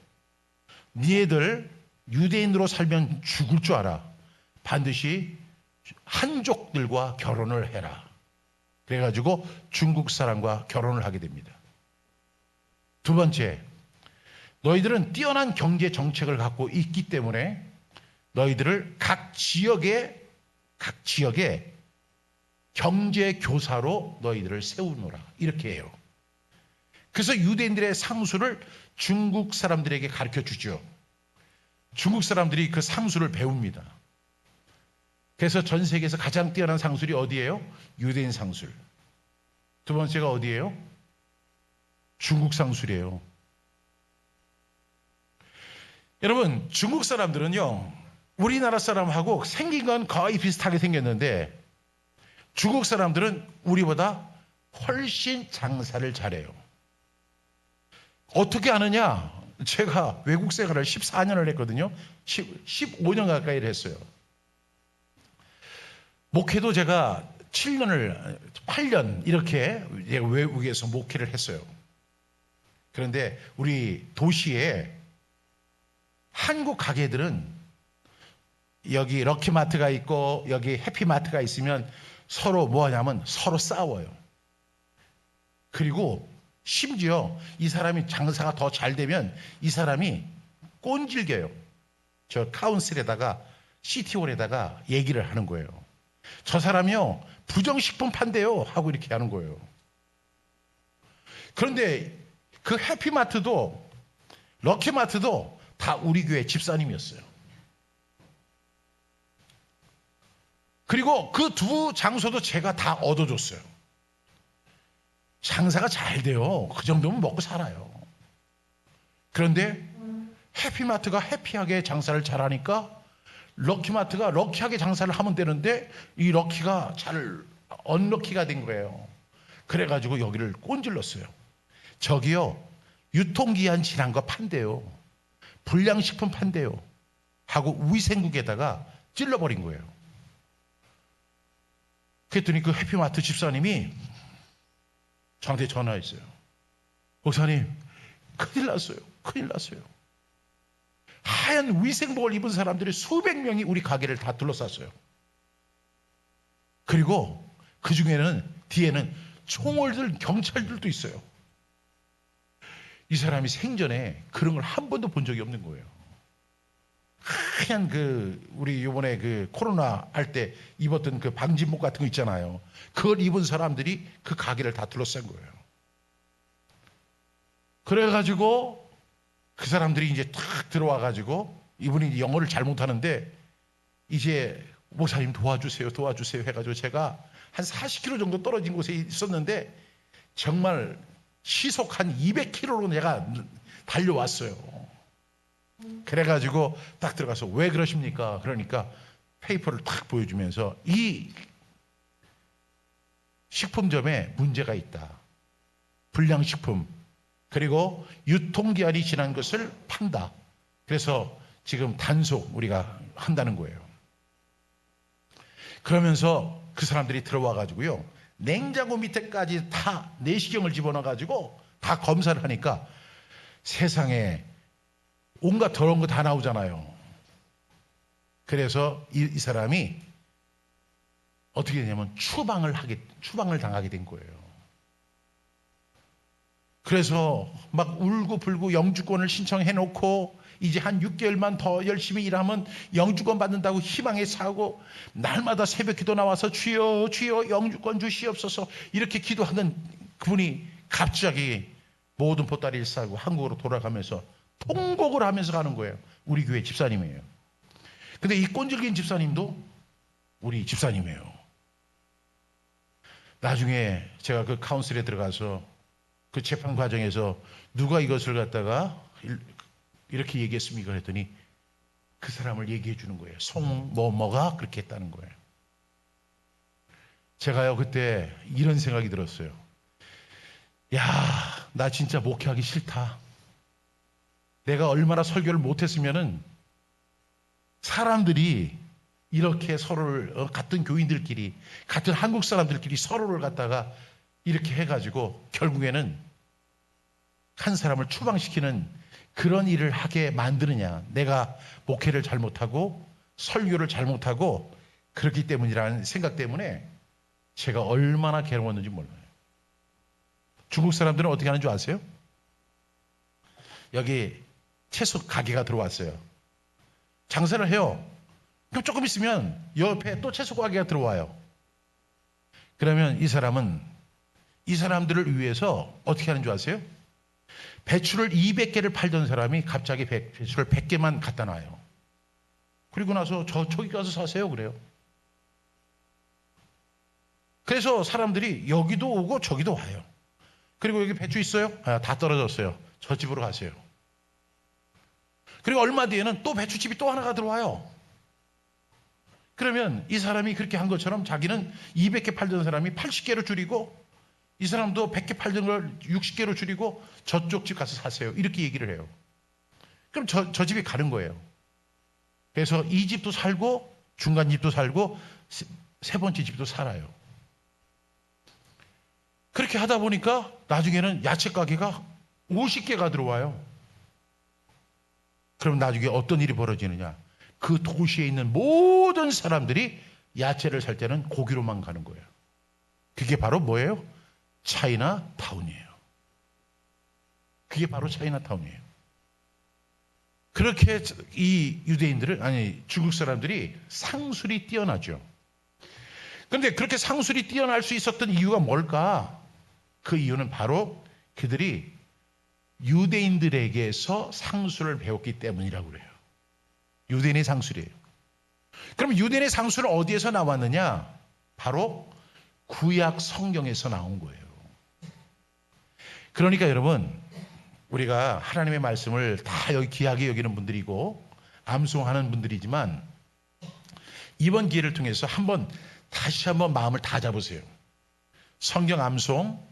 니네들 유대인으로 살면 죽을 줄 알아. 반드시 한족들과 결혼을 해라. 그래가지고 중국 사람과 결혼을 하게 됩니다. 두 번째, 너희들은 뛰어난 경제 정책을 갖고 있기 때문에 너희들을 각 지역에 경제 교사로 너희들을 세우노라. 이렇게 해요. 그래서 유대인들의 상수를 중국 사람들에게 가르쳐 주죠. 중국 사람들이 그 상수를 배웁니다. 그래서 전 세계에서 가장 뛰어난 상술이 어디예요? 유대인 상술. 두 번째가 어디예요? 중국 상술이에요. 여러분, 중국 사람들은요, 우리나라 사람하고 생긴 건 거의 비슷하게 생겼는데 중국 사람들은 우리보다 훨씬 장사를 잘해요. 어떻게 아느냐? 제가 외국 생활을 14년을 했거든요. 15년 가까이를 했어요. 목회도 제가 8년 이렇게 외국에서 목회를 했어요. 그런데 우리 도시에 한국 가게들은 여기 럭키마트가 있고 여기 해피마트가 있으면 서로 뭐 하냐면 서로 싸워요. 그리고 심지어 이 사람이 장사가 더 잘 되면 이 사람이 꼰질겨요. 저 카운슬에다가 시티홀에다가 얘기를 하는 거예요. 저 사람이요 부정식품 판대요 하고 이렇게 하는 거예요. 그런데 그 해피마트도 럭키마트도 다 우리 교회 집사님이었어요. 그리고 그 두 장소도 제가 다 얻어줬어요. 장사가 잘 돼요. 그 정도면 먹고 살아요. 그런데 해피마트가 해피하게 장사를 잘하니까 럭키마트가 럭키하게 장사를 하면 되는데 이 럭키가 잘 언럭키가 된 거예요. 그래가지고 여기를 꼰질렀어요. 저기요 유통기한 지난 거 판대요. 불량식품 판대요. 하고 위생국에다가 찔러버린 거예요. 그랬더니 그 해피마트 집사님이 저한테 전화했어요. 목사님, 큰일 났어요. 큰일 났어요. 하얀 위생복을 입은 사람들이 수백 명이 우리 가게를 다 둘러쌌어요. 그리고 그 중에는 뒤에는 총을 든 경찰들도 있어요. 이 사람이 생전에 그런 걸 한 번도 본 적이 없는 거예요. 하얀 우리 이번에 코로나 할 때 입었던 그 방진복 같은 거 있잖아요. 그걸 입은 사람들이 그 가게를 다 둘러싼 거예요. 그래가지고 그 사람들이 이제 탁 들어와가지고 이분이 영어를 잘 못하는데 이제 목사님 도와주세요 해가지고 제가 한 40km 정도 떨어진 곳에 있었는데 정말 시속 한 200km로 내가 달려왔어요. 그래가지고 딱 들어가서 왜 그러십니까? 그러니까 페이퍼를 탁 보여주면서 이 식품점에 문제가 있다. 불량식품, 그리고 유통기한이 지난 것을 판다. 그래서 지금 단속 우리가 한다는 거예요. 그러면서 그 사람들이 들어와 가지고요, 냉장고 밑에까지 다 내시경을 집어넣어 가지고 다 검사를 하니까 세상에 온갖 더러운 거 다 나오잖아요. 그래서 이 사람이 어떻게 되냐면 추방을 당하게 된 거예요. 그래서 막 울고 불고 영주권을 신청해 놓고 이제 한 6개월만 더 열심히 일하면 영주권 받는다고 희망에 사고, 날마다 새벽 기도 나와서 주여 주여 영주권 주시옵소서 이렇게 기도하던 그분이 갑자기 모든 보따리를 싸고 한국으로 돌아가면서 통곡을 하면서 가는 거예요. 우리 교회 집사님이에요. 근데 이 꼰질긴 집사님도 우리 집사님이에요. 나중에 제가 그 카운슬에 들어가서 그 재판 과정에서 누가 이것을 갖다가 이렇게 얘기했습니까? 그랬더니 그 사람을 얘기해 주는 거예요. 송뭐뭐가 그렇게 했다는 거예요. 제가요 그때 이런 생각이 들었어요. 야, 나 진짜 목회하기 싫다. 내가 얼마나 설교를 못했으면은 사람들이 이렇게 서로를 같은 교인들끼리 같은 한국 사람들끼리 서로를 갖다가 이렇게 해가지고 결국에는 한 사람을 추방시키는 그런 일을 하게 만드느냐. 내가 목회를 잘못하고 설교를 잘못하고 그렇기 때문이라는 생각 때문에 제가 얼마나 괴로웠는지 몰라요. 중국 사람들은 어떻게 하는 줄 아세요? 여기 채소 가게가 들어왔어요. 장사를 해요. 그럼 조금 있으면 옆에 또 채소 가게가 들어와요. 그러면 이 사람은 이 사람들을 위해서 어떻게 하는 줄 아세요? 배추를 200개를 팔던 사람이 갑자기 배추를 100개만 갖다 놔요. 그리고 나서 저기 가서 사세요 그래요. 그래서 사람들이 여기도 오고 저기도 와요. 그리고 여기 배추 있어요? 아, 다 떨어졌어요. 저 집으로 가세요. 그리고 얼마 뒤에는 또 배추집이 또 하나가 들어와요. 그러면 이 사람이 그렇게 한 것처럼 자기는 200개 팔던 사람이 80개로 줄이고 이 사람도 100개 팔던 걸 60개로 줄이고 저쪽 집 가서 사세요. 이렇게 얘기를 해요. 그럼 저 집에 가는 거예요. 그래서 이 집도 살고 중간 집도 살고 세 번째 집도 살아요. 그렇게 하다 보니까 나중에는 야채 가게가 50개가 들어와요. 그럼 나중에 어떤 일이 벌어지느냐. 그 도시에 있는 모든 사람들이 야채를 살 때는 거기로만 가는 거예요. 그게 바로 뭐예요? 차이나타운이에요. 그게 바로 차이나타운이에요. 그렇게 이 유대인들을, 아니 중국 사람들이 상술이 뛰어나죠. 그런데 그렇게 상술이 뛰어날 수 있었던 이유가 뭘까? 그 이유는 바로 그들이 유대인들에게서 상술을 배웠기 때문이라고 그래요. 유대인의 상술이에요. 그럼 유대인의 상술은 어디에서 나왔느냐? 바로 구약 성경에서 나온 거예요. 그러니까 여러분, 우리가 하나님의 말씀을 다 여기 귀하게 여기는 분들이고 암송하는 분들이지만 이번 기회를 통해서 다시 한번 마음을 다 잡으세요. 성경 암송,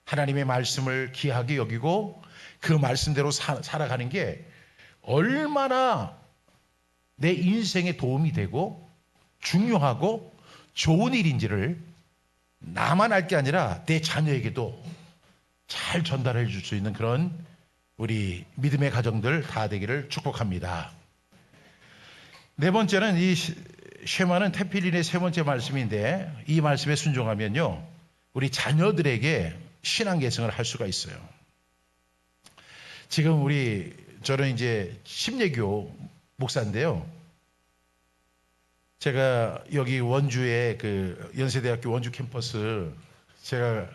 하나님의 말씀을 귀하게 여기고 그 말씀대로 살아가는 게 얼마나 내 인생에 도움이 되고 중요하고 좋은 일인지를 나만 알 게 아니라 내 자녀에게도 잘 전달해 줄 수 있는 그런 우리 믿음의 가정들 다 되기를 축복합니다. 네 번째는 이 쉐마는 테필린의 세 번째 말씀인데 이 말씀에 순종하면요 우리 자녀들에게 신앙 계승을 할 수가 있어요. 지금 저는 이제 심예교 목사인데요. 제가 여기 원주의 그 연세대학교 원주 캠퍼스 제가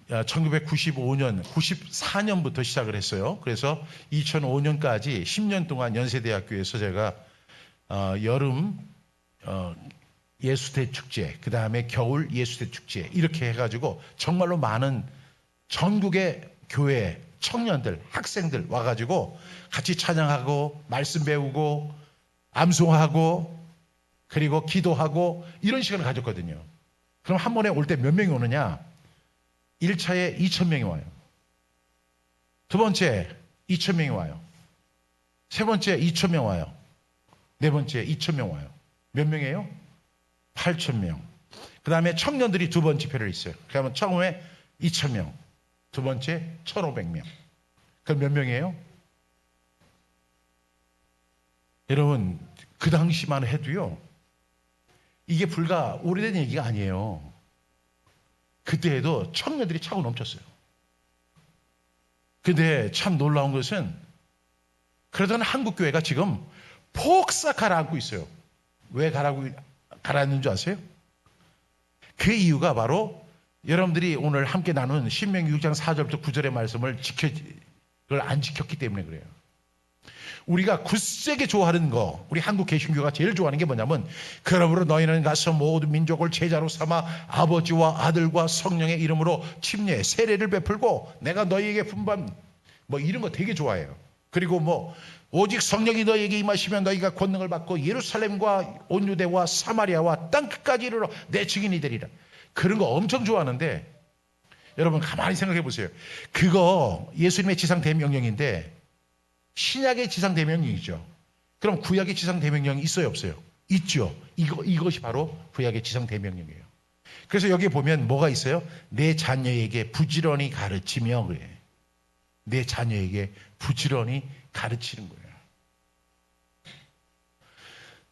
1995년, 94년부터 시작을 했어요. 그래서 2005년까지 10년 동안 연세대학교에서 제가 여름 예수대 축제, 그 다음에 겨울 예수대 축제 이렇게 해가지고 정말로 많은 전국의 교회 청년들, 학생들 와가지고 같이 찬양하고 말씀 배우고 암송하고 그리고 기도하고 이런 시간을 가졌거든요. 그럼 한 번에 올 때 몇 명이 오느냐? 1차에 2,000명이 와요. 두 번째 2,000명이 와요. 세 번째 2,000명 와요. 네 번째 2,000명 와요. 몇 명이에요? 8,000명. 그 다음에 청년들이 두 번 집회를 있어요. 그러면 처음에 2,000명, 두 번째 1,500명. 그럼 몇 명이에요? 여러분, 그 당시만 해도요, 이게 불과 오래된 얘기가 아니에요. 그때에도 청년들이 차고 넘쳤어요. 근데 참 놀라운 것은 그러던 한국교회가 지금 폭삭 가라앉고 있어요. 왜 가라앉는 줄 아세요? 그 이유가 바로 여러분들이 오늘 함께 나눈 신명기 6장 4절부터 9절의 말씀을 그걸 안 지켰기 때문에 그래요. 우리가 굳세게 좋아하는 거, 우리 한국 개신교가 제일 좋아하는 게 뭐냐면, 그러므로 너희는 가서 모든 민족을 제자로 삼아 아버지와 아들과 성령의 이름으로 침례, 세례를 베풀고 내가 너희에게 분반, 뭐 이런 거 되게 좋아해요. 그리고 오직 성령이 너희에게 임하시면 너희가 권능을 받고 예루살렘과 온 유대와 사마리아와 땅끝까지 이르러 내 증인이 되리라. 그런 거 엄청 좋아하는데, 여러분 가만히 생각해 보세요. 그거 예수님의 지상 대명령인데 신약의 지상 대명령이죠. 그럼 구약의 지상 대명령이 있어요, 없어요? 있죠. 이것이 바로 구약의 지상 대명령이에요. 그래서 여기에 보면 뭐가 있어요? 내 자녀에게 부지런히 가르치며, 그래. 내 자녀에게 부지런히 가르치는 거예요.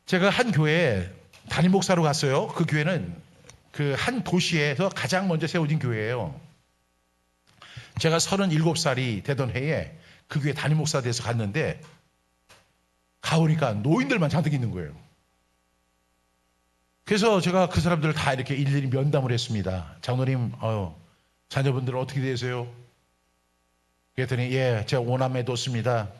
제가 한 교회에 담임 목사로 갔어요. 그 교회는 그 한 도시에서 가장 먼저 세워진 교회예요. 제가 37살이 되던 해에 그 교회 담임 목사 돼서 갔는데, 가보니까 노인들만 잔뜩 있는 거예요. 그래서 제가 그 사람들을 다 이렇게 일일이 면담을 했습니다. 장로님, 자녀분들은 어떻게 되세요? 그랬더니, 예, 제가 오남매 뒀습니다.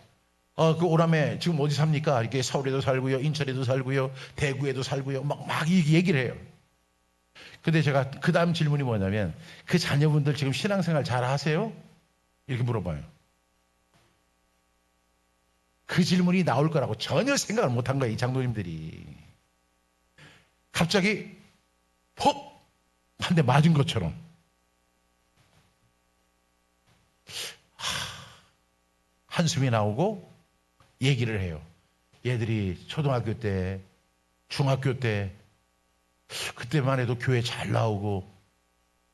그 오남매 지금 어디 삽니까? 이렇게 서울에도 살고요, 인천에도 살고요, 대구에도 살고요. 막 얘기를 해요. 근데 제가 그 다음 질문이 뭐냐면, 그 자녀분들 지금 신앙생활 잘 하세요? 이렇게 물어봐요. 그 질문이 나올 거라고 전혀 생각을 못한 거예요, 이 장로님들이. 갑자기 퍽! 한 대 맞은 것처럼. 한숨이 나오고 얘기를 해요. 얘들이 초등학교 때, 중학교 때, 그때만 해도 교회 잘 나오고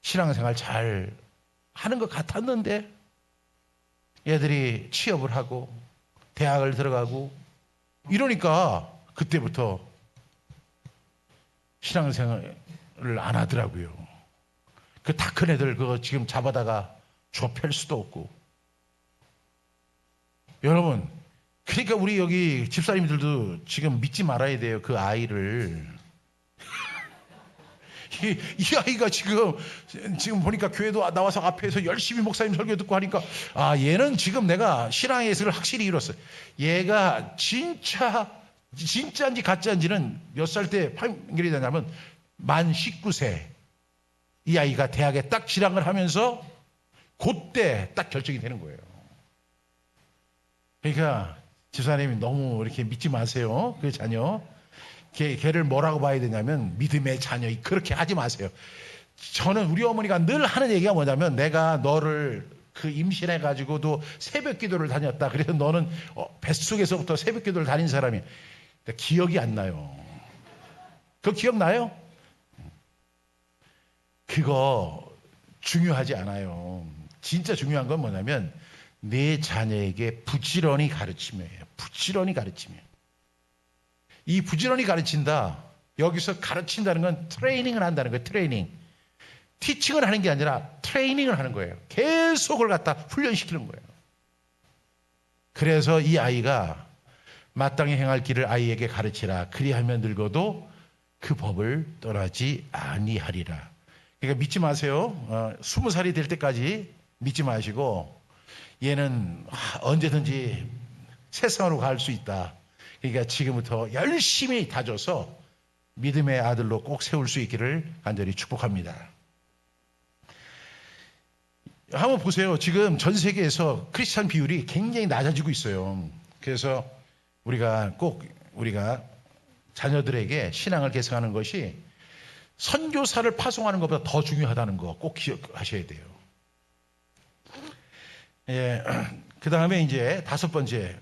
신앙생활 잘 하는 것 같았는데, 얘들이 취업을 하고 대학을 들어가고 이러니까 그때부터 신앙생활을 안 하더라고요. 그 다 큰 애들 그거 지금 잡아다가 좁힐 수도 없고. 여러분, 그러니까 우리 여기 집사님들도 지금 믿지 말아야 돼요. 그 아이를. 이 아이가 지금 보니까 교회도 나와서 앞에서 열심히 목사님 설교 듣고 하니까, 얘는 지금 내가 신앙의 예술을 확실히 이뤘어요. 얘가 진짜인지 가짜인지는 몇 살 때 판결이 되냐면 만 19세 이 아이가 대학에 딱 진학을 하면서 그때 딱 결정이 되는 거예요. 그러니까 집사님이 너무 이렇게 믿지 마세요. 그 자녀. 걔를 뭐라고 봐야 되냐면 믿음의 자녀. 그렇게 하지 마세요. 저는 우리 어머니가 늘 하는 얘기가 뭐냐면, 내가 너를 그 임신해가지고도 새벽 기도를 다녔다. 그래서 너는 뱃속에서부터 새벽 기도를 다닌 사람이야. 기억이 안 나요. 그거 기억나요? 그거 중요하지 않아요. 진짜 중요한 건 뭐냐면 내 자녀에게 부지런히 가르치며예요. 부지런히 가르치며. 이 부지런히 가르친다. 여기서 가르친다는 건 트레이닝을 한다는 거예요. 트레이닝. 티칭을 하는 게 아니라 트레이닝을 하는 거예요. 계속 그걸 갖다 훈련시키는 거예요. 그래서 이 아이가 마땅히 행할 길을 아이에게 가르치라. 그리하면 늙어도 그 법을 떠나지 아니하리라. 그러니까 믿지 마세요. 20살이 될 때까지 믿지 마시고, 얘는 언제든지 세상으로 갈 수 있다. 그러니까 지금부터 열심히 다져서 믿음의 아들로 꼭 세울 수 있기를 간절히 축복합니다. 한번 보세요. 지금 전 세계에서 크리스찬 비율이 굉장히 낮아지고 있어요. 그래서 우리가 자녀들에게 신앙을 계승하는 것이 선교사를 파송하는 것보다 더 중요하다는 거 꼭 기억하셔야 돼요. 예, 그 다음에 이제 5번째,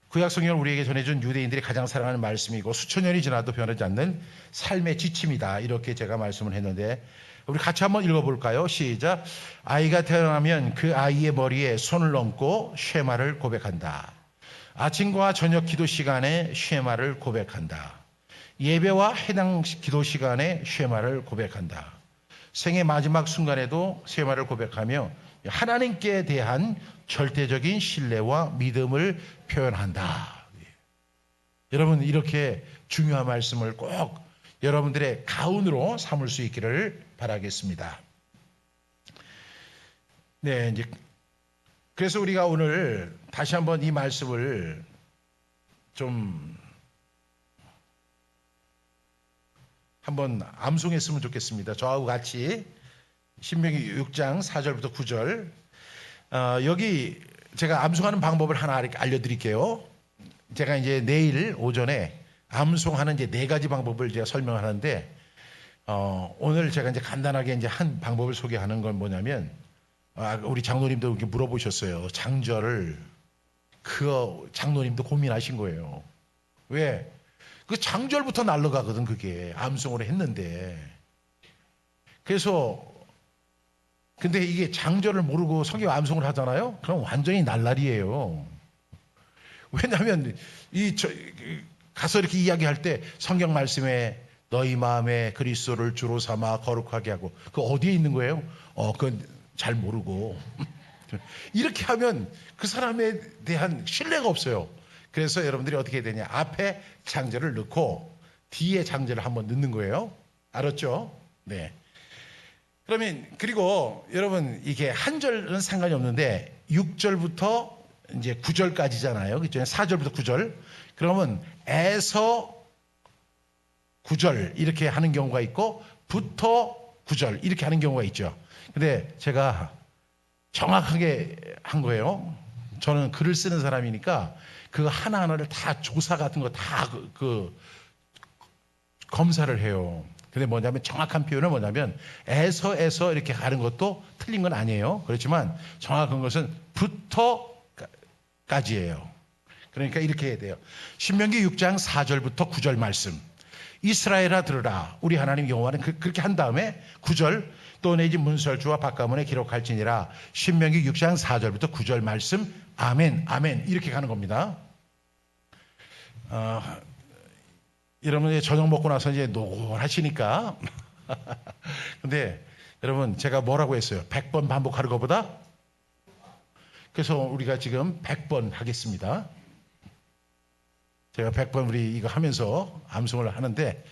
구약 성경을 우리에게 전해준 유대인들이 가장 사랑하는 말씀이고 수천 년이 지나도 변하지 않는 삶의 지침이다. 이렇게 제가 말씀을 했는데 우리 같이 한번 읽어볼까요? 시작. 아이가 태어나면 그 아이의 머리에 손을 얹고 쉐마를 고백한다. 아침과 저녁 기도 시간에 쉐마를 고백한다. 예배와 해당 기도 시간에 쉐마를 고백한다. 생의 마지막 순간에도 쉐마를 고백하며 하나님께 대한 절대적인 신뢰와 믿음을 표현한다. 여러분, 이렇게 중요한 말씀을 꼭 여러분들의 가운으로 삼을 수 있기를 바라겠습니다. 네, 이제 그래서 우리가 오늘 다시 한번 이 말씀을 좀 한번 암송했으면 좋겠습니다. 저하고 같이 신명기 6장 4절부터 9절. 여기 제가 암송하는 방법을 하나 알려드릴게요. 제가 이제 내일 오전에 암송하는 이제 4가지 방법을 제가 설명하는데, 오늘 제가 이제 간단하게 이제 한 방법을 소개하는 건 뭐냐면, 우리 장로님도 이렇게 물어보셨어요. 장절을. 그 장로님도 고민하신 거예요. 왜? 그 장절부터 날라가거든, 그게. 암송으로 했는데. 그래서, 근데 이게 장절을 모르고 성경 암송을 하잖아요? 그럼 완전히 날라리예요. 왜냐하면, 가서 이렇게 이야기할 때 성경 말씀에 너희 마음에 그리스도를 주로 삼아 거룩하게 하고, 그 어디에 있는 거예요? 그건 잘 모르고. 이렇게 하면 그 사람에 대한 신뢰가 없어요. 그래서 여러분들이 어떻게 해야 되냐? 앞에 장절을 넣고 뒤에 장절을 한번 넣는 거예요. 알았죠? 네. 그러면 그리고 여러분 이게 한 절은 상관이 없는데 6절부터 이제 9절까지잖아요. 그죠? 4절부터 9절. 그러면 에서 9절 이렇게 하는 경우가 있고 부터 9절 이렇게 하는 경우가 있죠. 근데 제가 정확하게 한 거예요. 저는 글을 쓰는 사람이니까 그 하나하나를 다 조사 같은 거 다 검사를 해요. 근데 뭐냐면 정확한 표현은 뭐냐면 에서 이렇게 가는 것도 틀린 건 아니에요. 그렇지만 정확한 것은 부터까지예요. 그러니까 이렇게 해야 돼요. 신명기 6장 4절부터 9절 말씀. 이스라엘아 들으라. 우리 하나님 여호와는 그렇게 한 다음에 9절 또 내 집 문설주와 바가문에 기록할지니라. 신명기 6장 4절부터 9절 말씀. 아멘 아멘 이렇게 가는 겁니다. 여러분 저녁 먹고 나서 이제 노곤하시니까 근데 여러분 제가 뭐라고 했어요? 100번 반복하는 것보다? 그래서 우리가 지금 100번 하겠습니다. 제가 100번 우리 이거 하면서 암송을 하는데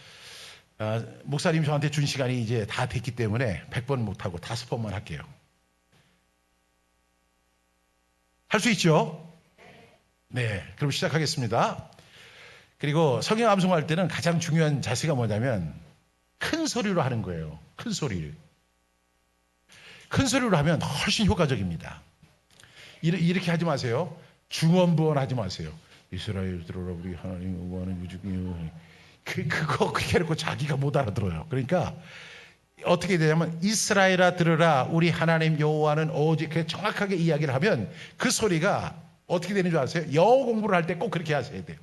목사님이 저한테 준 시간이 이제 다 됐기 때문에 100번 못하고 5번만 할게요. 할 수 있죠? 네, 그럼 시작하겠습니다. 그리고 성경 암송할 때는 가장 중요한 자세가 뭐냐면 큰 소리로 하는 거예요. 큰 소리를. 큰 소리로 하면 훨씬 효과적입니다. 이렇게 하지 마세요. 중언부언 하지 마세요. 이스라엘 들어라 우리 하나님 여호와는 유직이요. 그거 그렇게 해놓고 자기가 못 알아들어요. 그러니까 어떻게 되냐면 이스라엘아 들으라 우리 하나님 여호와는 오직 정확하게 이야기를 하면 그 소리가 어떻게 되는 줄 아세요? 영어 공부를 할 때 꼭 그렇게 하셔야 돼요.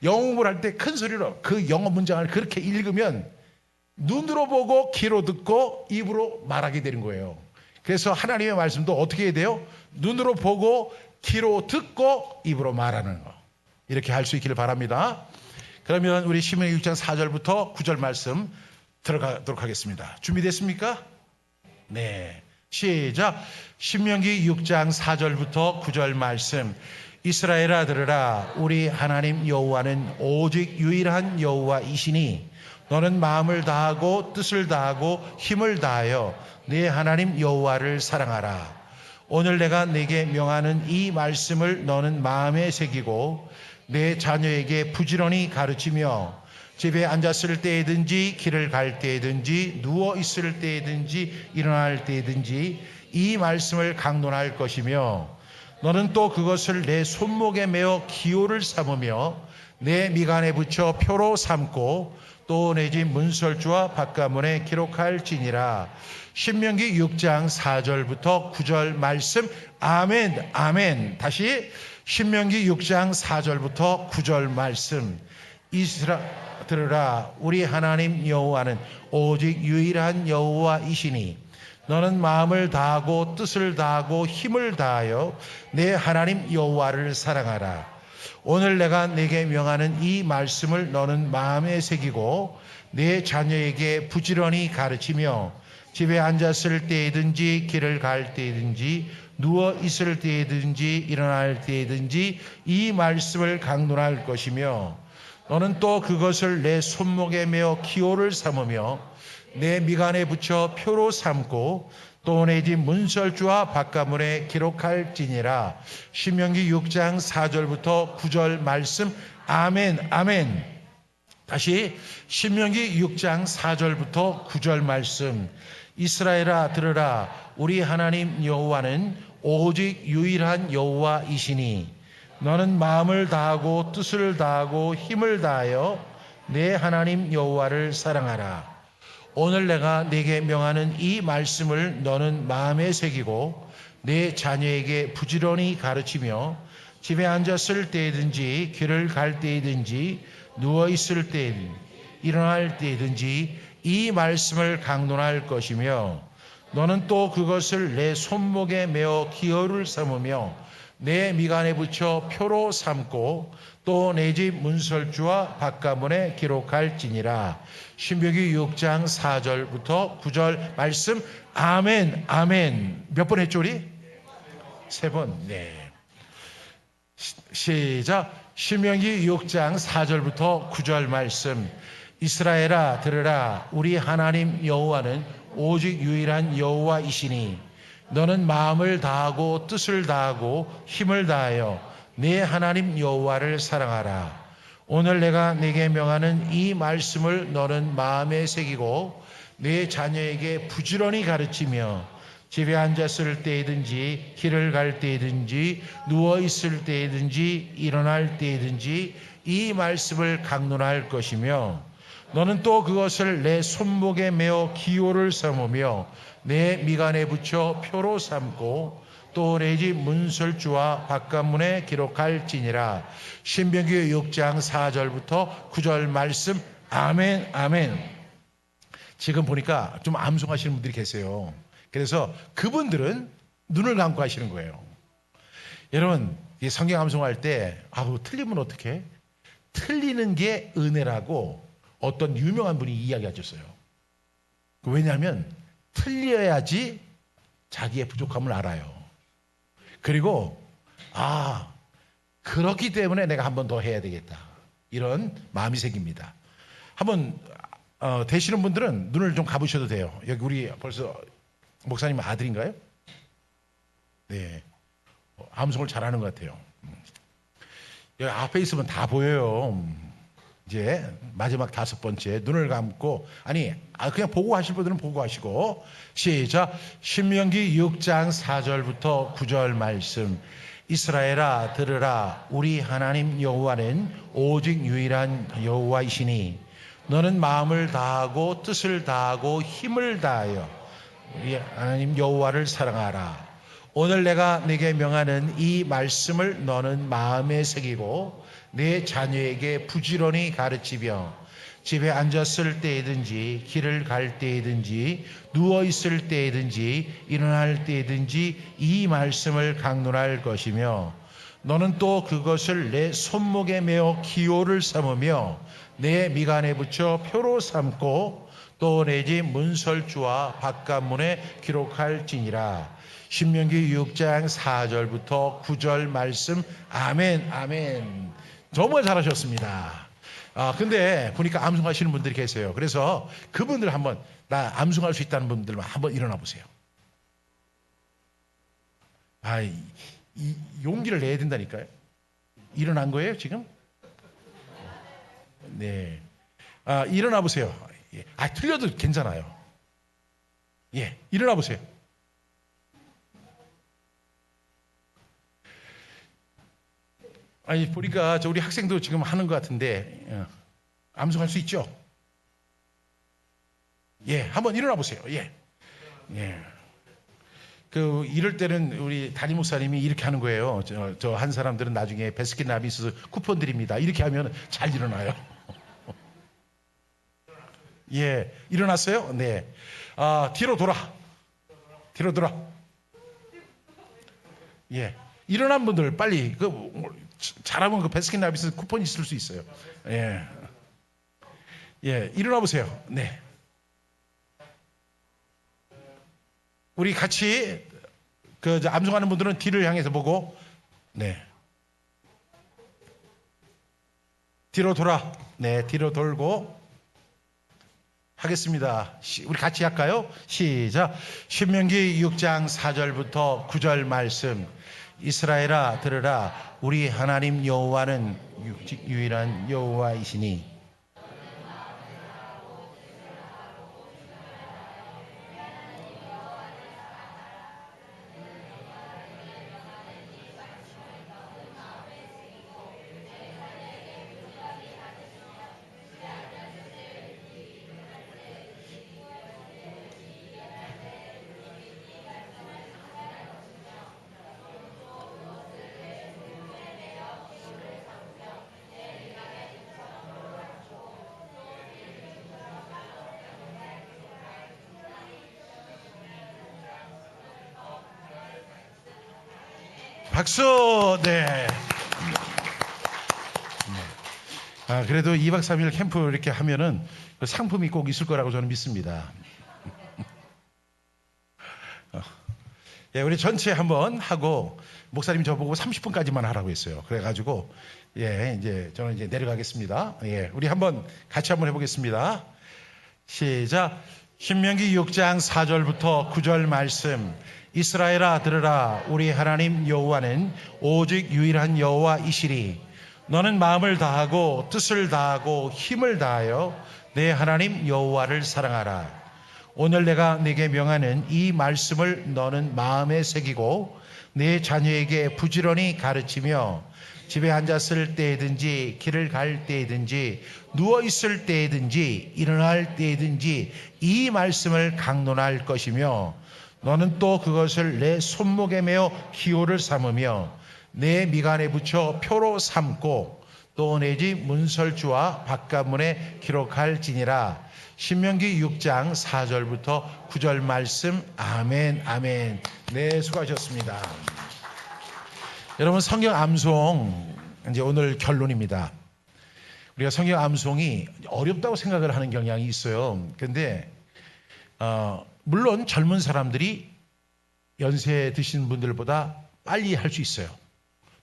영어 공부를 할 때 큰 소리로 그 영어 문장을 그렇게 읽으면 눈으로 보고 귀로 듣고 입으로 말하게 되는 거예요. 그래서 하나님의 말씀도 어떻게 해야 돼요? 눈으로 보고 귀로 듣고 입으로 말하는 거. 이렇게 할 수 있기를 바랍니다. 그러면 우리 신명기 6장 4절부터 9절 말씀 들어가도록 하겠습니다. 준비됐습니까? 네. 시작. 신명기 6장 4절부터 9절 말씀. 이스라엘아 들으라. 우리 하나님 여호와는 오직 유일한 여호와이시니 너는 마음을 다하고 뜻을 다하고 힘을 다하여 네 하나님 여호와를 사랑하라. 오늘 내가 네게 명하는 이 말씀을 너는 마음에 새기고 내 자녀에게 부지런히 가르치며 집에 앉았을 때에든지 길을 갈 때에든지 누워 있을 때에든지 일어날 때에든지 이 말씀을 강론할 것이며 너는 또 그것을 내 손목에 메어 기호를 삼으며 내 미간에 붙여 표로 삼고 또 내 집 문설주와 바깥문에 기록할지니라. 신명기 6장 4절부터 9절 말씀. 아멘, 아멘. 다시 신명기 6장 4절부터 9절 말씀. 들으라. 우리 하나님 여호와는 오직 유일한 여호와이시니 너는 마음을 다하고 뜻을 다하고 힘을 다하여 내 하나님 여호와를 사랑하라. 오늘 내가 내게 명하는 이 말씀을 너는 마음에 새기고 내 자녀에게 부지런히 가르치며 집에 앉았을 때이든지 길을 갈 때이든지 누워 있을 때이든지 일어날 때이든지 이 말씀을 강론할 것이며 너는 또 그것을 내 손목에 메어 기호를 삼으며 내 미간에 붙여 표로 삼고 또 내 집 문설주와 바깥문에 기록할지니라. 신명기 6장 4절부터 9절 말씀. 아멘, 아멘. 다시 신명기 6장 4절부터 9절 말씀. 이스라엘아 들으라. 우리 하나님 여호와는 오직 유일한 여호와이시니 너는 마음을 다하고 뜻을 다하고 힘을 다하여 내 하나님 여호와를 사랑하라. 오늘 내가 네게 명하는 이 말씀을 너는 마음에 새기고 내 자녀에게 부지런히 가르치며 집에 앉았을 때이든지 길을 갈 때이든지 누워 있을 때 일어날 때이든지 이 말씀을 강론할 것이며 너는 또 그것을 내 손목에 메어 기호를 삼으며 내 미간에 붙여 표로 삼고 또 내 집 문설주와 바깥문에 기록할지니라. 신명기 6장 4절부터 9절 말씀. 아멘, 아멘. 몇 번 했죠 우리? 3번. 네. 시작. 신명기 6장 4절부터 9절 말씀. 이스라엘아 들으라. 우리 하나님 여호와는 오직 유일한 여호와이시니 너는 마음을 다하고 뜻을 다하고 힘을 다하여 내 하나님 여호와를 사랑하라. 오늘 내가 네게 명하는 이 말씀을 너는 마음에 새기고 내 자녀에게 부지런히 가르치며 집에 앉았을 때이든지 길을 갈 때이든지 누워 있을 때이든지 일어날 때이든지 이 말씀을 강론할 것이며 너는 또 그것을 내 손목에 메어 기호를 삼으며 내 미간에 붙여 표로 삼고 또 내 집 문설주와 바깥문에 기록할지니라. 신명기 6장 4절부터 9절 말씀. 아멘, 아멘. 지금 보니까 좀 암송하시는 분들이 계세요. 그래서 그분들은 눈을 감고 하시는 거예요. 여러분, 이 성경 암송할 때 틀리면 어떡해? 틀리는 게 은혜라고 어떤 유명한 분이 이야기하셨어요. 왜냐하면 틀려야지 자기의 부족함을 알아요. 그리고 그렇기 때문에 내가 한 번 더 해야 되겠다. 이런 마음이 생깁니다. 한번 되시는 분들은 눈을 좀 감으셔도 돼요. 여기 우리 벌써 목사님 아들인가요? 네, 암송을 잘하는 것 같아요. 여기 앞에 있으면 다 보여요. 이제 마지막 5번째 눈을 감고 그냥 보고 하실 분들은 보고 하시고 시작. 신명기 6장 4절부터 9절 말씀. 이스라엘아 들으라. 우리 하나님 여호와는 오직 유일한 여호와이시니 너는 마음을 다하고 뜻을 다하고 힘을 다하여 우리 하나님 여호와를 사랑하라. 오늘 내가 네게 명하는 이 말씀을 너는 마음에 새기고 내 자녀에게 부지런히 가르치며 집에 앉았을 때이든지 길을 갈 때이든지 누워 있을 때이든지 일어날 때이든지 이 말씀을 강론할 것이며 너는 또 그것을 내 손목에 메어 기호를 삼으며 내 미간에 붙여 표로 삼고 또 내 집 문설주와 바깥문에 기록할지니라. 신명기 6장 4절부터 9절 말씀. 아멘, 아멘. 정말 잘하셨습니다. 근데 보니까 암송하시는 분들이 계세요. 그래서 그분들 한번 나 암송할 수 있다는 분들만 한번 일어나 보세요. 이 용기를 내야 된다니까요. 일어난 거예요 지금? 네. 일어나 보세요. 틀려도 괜찮아요. 일어나 보세요. 보니까 우리 학생도 지금 하는 것 같은데 암송할 수 있죠? 예, 한번 일어나 보세요. 예. 예. 이럴 때는 우리 담임 목사님이 이렇게 하는 거예요. 저 한 사람들은 나중에 베스킨라빈스 쿠폰 드립니다. 이렇게 하면 잘 일어나요. 예, 일어났어요? 네. 뒤로 돌아. 뒤로 돌아. 예. 일어난 분들 빨리 잘하면 그 베스킨라빈스 쿠폰 있을 수 있어요. 예. 예, 일어나 보세요. 네. 우리 같이 암송하는 분들은 뒤를 향해서 보고, 네. 뒤로 돌아. 네, 뒤로 돌고 하겠습니다. 우리 같이 할까요? 시작. 신명기 6장 4절부터 9절 말씀. 이스라엘아 들으라. 우리 하나님 여호와는 유일한 여호와이시니. 박수. 네. 그래도 2박 3일 캠프 이렇게 하면은 상품이 꼭 있을 거라고 저는 믿습니다. 예, 우리 전체 한번 하고 목사님 저보고 30분까지만 하라고 했어요. 그래가지고 이제 저는 이제 내려가겠습니다. 예, 우리 한번 같이 한번 해보겠습니다. 시작. 신명기 6장 4절부터 9절 말씀. 이스라엘아 들으라. 우리 하나님 여호와는 오직 유일한 여호와이시리. 너는 마음을 다하고 뜻을 다하고 힘을 다하여 내 하나님 여호와를 사랑하라. 오늘 내가 네게 명하는 이 말씀을 너는 마음에 새기고 네 자녀에게 부지런히 가르치며 집에 앉았을 때든지 길을 갈 때든지 누워 있을 때든지 일어날 때든지 이 말씀을 강론할 것이며 너는 또 그것을 내 손목에 메어 기호를 삼으며 내 미간에 붙여 표로 삼고 또 내 집 문설주와 바깥문에 기록할지니라. 신명기 6장 4절부터 9절 말씀. 아멘. 아멘. 네, 수고하셨습니다. 여러분, 성경 암송 이제 오늘 결론입니다. 우리가 성경 암송이 어렵다고 생각을 하는 경향이 있어요. 근데 물론 젊은 사람들이 연세 드신 분들보다 빨리 할 수 있어요.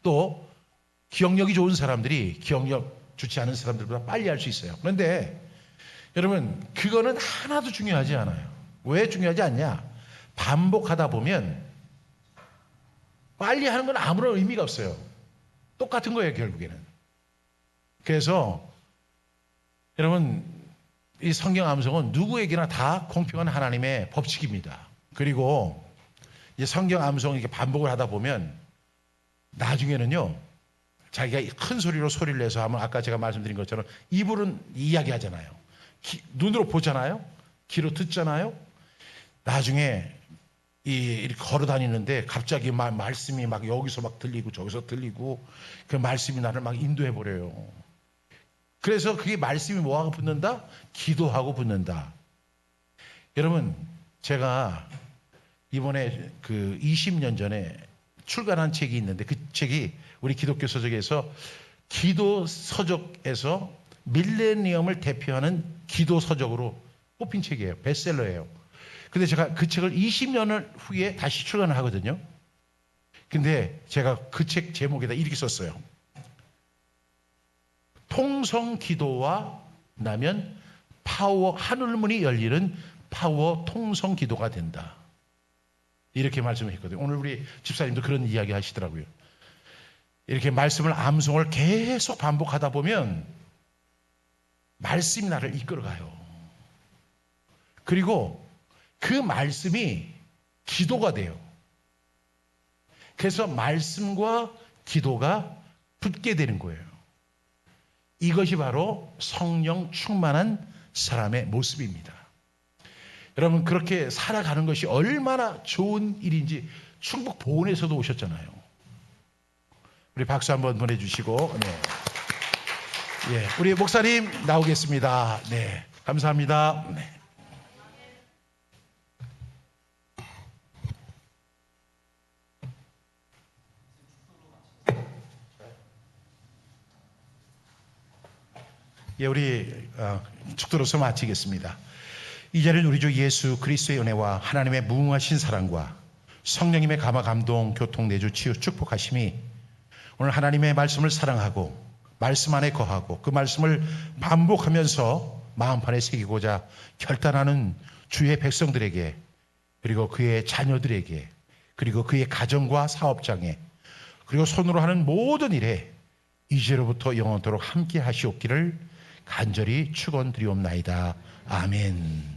또 기억력이 좋은 사람들이 기억력 좋지 않은 사람들보다 빨리 할 수 있어요. 그런데 여러분, 그거는 하나도 중요하지 않아요. 왜 중요하지 않냐? 반복하다 보면 빨리 하는 건 아무런 의미가 없어요. 똑같은 거예요, 결국에는. 그래서 여러분, 이 성경 암송은 누구에게나 다 공평한 하나님의 법칙입니다. 그리고 이 성경 암송 이렇게 반복을 하다 보면 나중에는요, 자기가 큰 소리로 소리를 내서 하면 아까 제가 말씀드린 것처럼 입으로는 이야기하잖아요. 눈으로 보잖아요. 귀로 듣잖아요. 나중에 이렇게 걸어 다니는데 갑자기 말씀이 막 여기서 막 들리고 저기서 들리고 그 말씀이 나를 막 인도해 버려요. 그래서 그게 말씀이 뭐하고 붙는다? 기도하고 붙는다. 여러분, 제가 이번에 20년 전에 출간한 책이 있는데 그 책이 우리 기독교 서적에서 기도 서적에서 밀레니엄을 대표하는 기도 서적으로 뽑힌 책이에요. 베스트셀러예요. 근데 제가 그 책을 20년 후에 다시 출간을 하거든요. 근데 제가 그 책 제목에다 이렇게 썼어요. 통성 기도와 나면 하늘문이 열리는 파워 통성 기도가 된다. 이렇게 말씀을 했거든요. 오늘 우리 집사님도 그런 이야기 하시더라고요. 이렇게 말씀을 암송을 계속 반복하다 보면 말씀이 나를 이끌어가요. 그리고 그 말씀이 기도가 돼요. 그래서 말씀과 기도가 붙게 되는 거예요. 이것이 바로 성령 충만한 사람의 모습입니다. 여러분 그렇게 살아가는 것이 얼마나 좋은 일인지 충북 보은에서도 오셨잖아요. 우리 박수 한번 보내주시고, 네. 예, 우리 목사님 나오겠습니다. 네, 감사합니다. 네. 예, 우리 축도로서 마치겠습니다. 이 자리는 우리 주 예수 그리스도의 은혜와 하나님의 무궁하신 사랑과 성령님의 감화 감동 교통 내주 치유 축복하심이 오늘 하나님의 말씀을 사랑하고 말씀 안에 거하고 그 말씀을 반복하면서 마음판에 새기고자 결단하는 주의 백성들에게, 그리고 그의 자녀들에게, 그리고 그의 가정과 사업장에, 그리고 손으로 하는 모든 일에 이제로부터 영원토록 함께 하시옵기를 간절히 축원드리옵나이다. 아멘.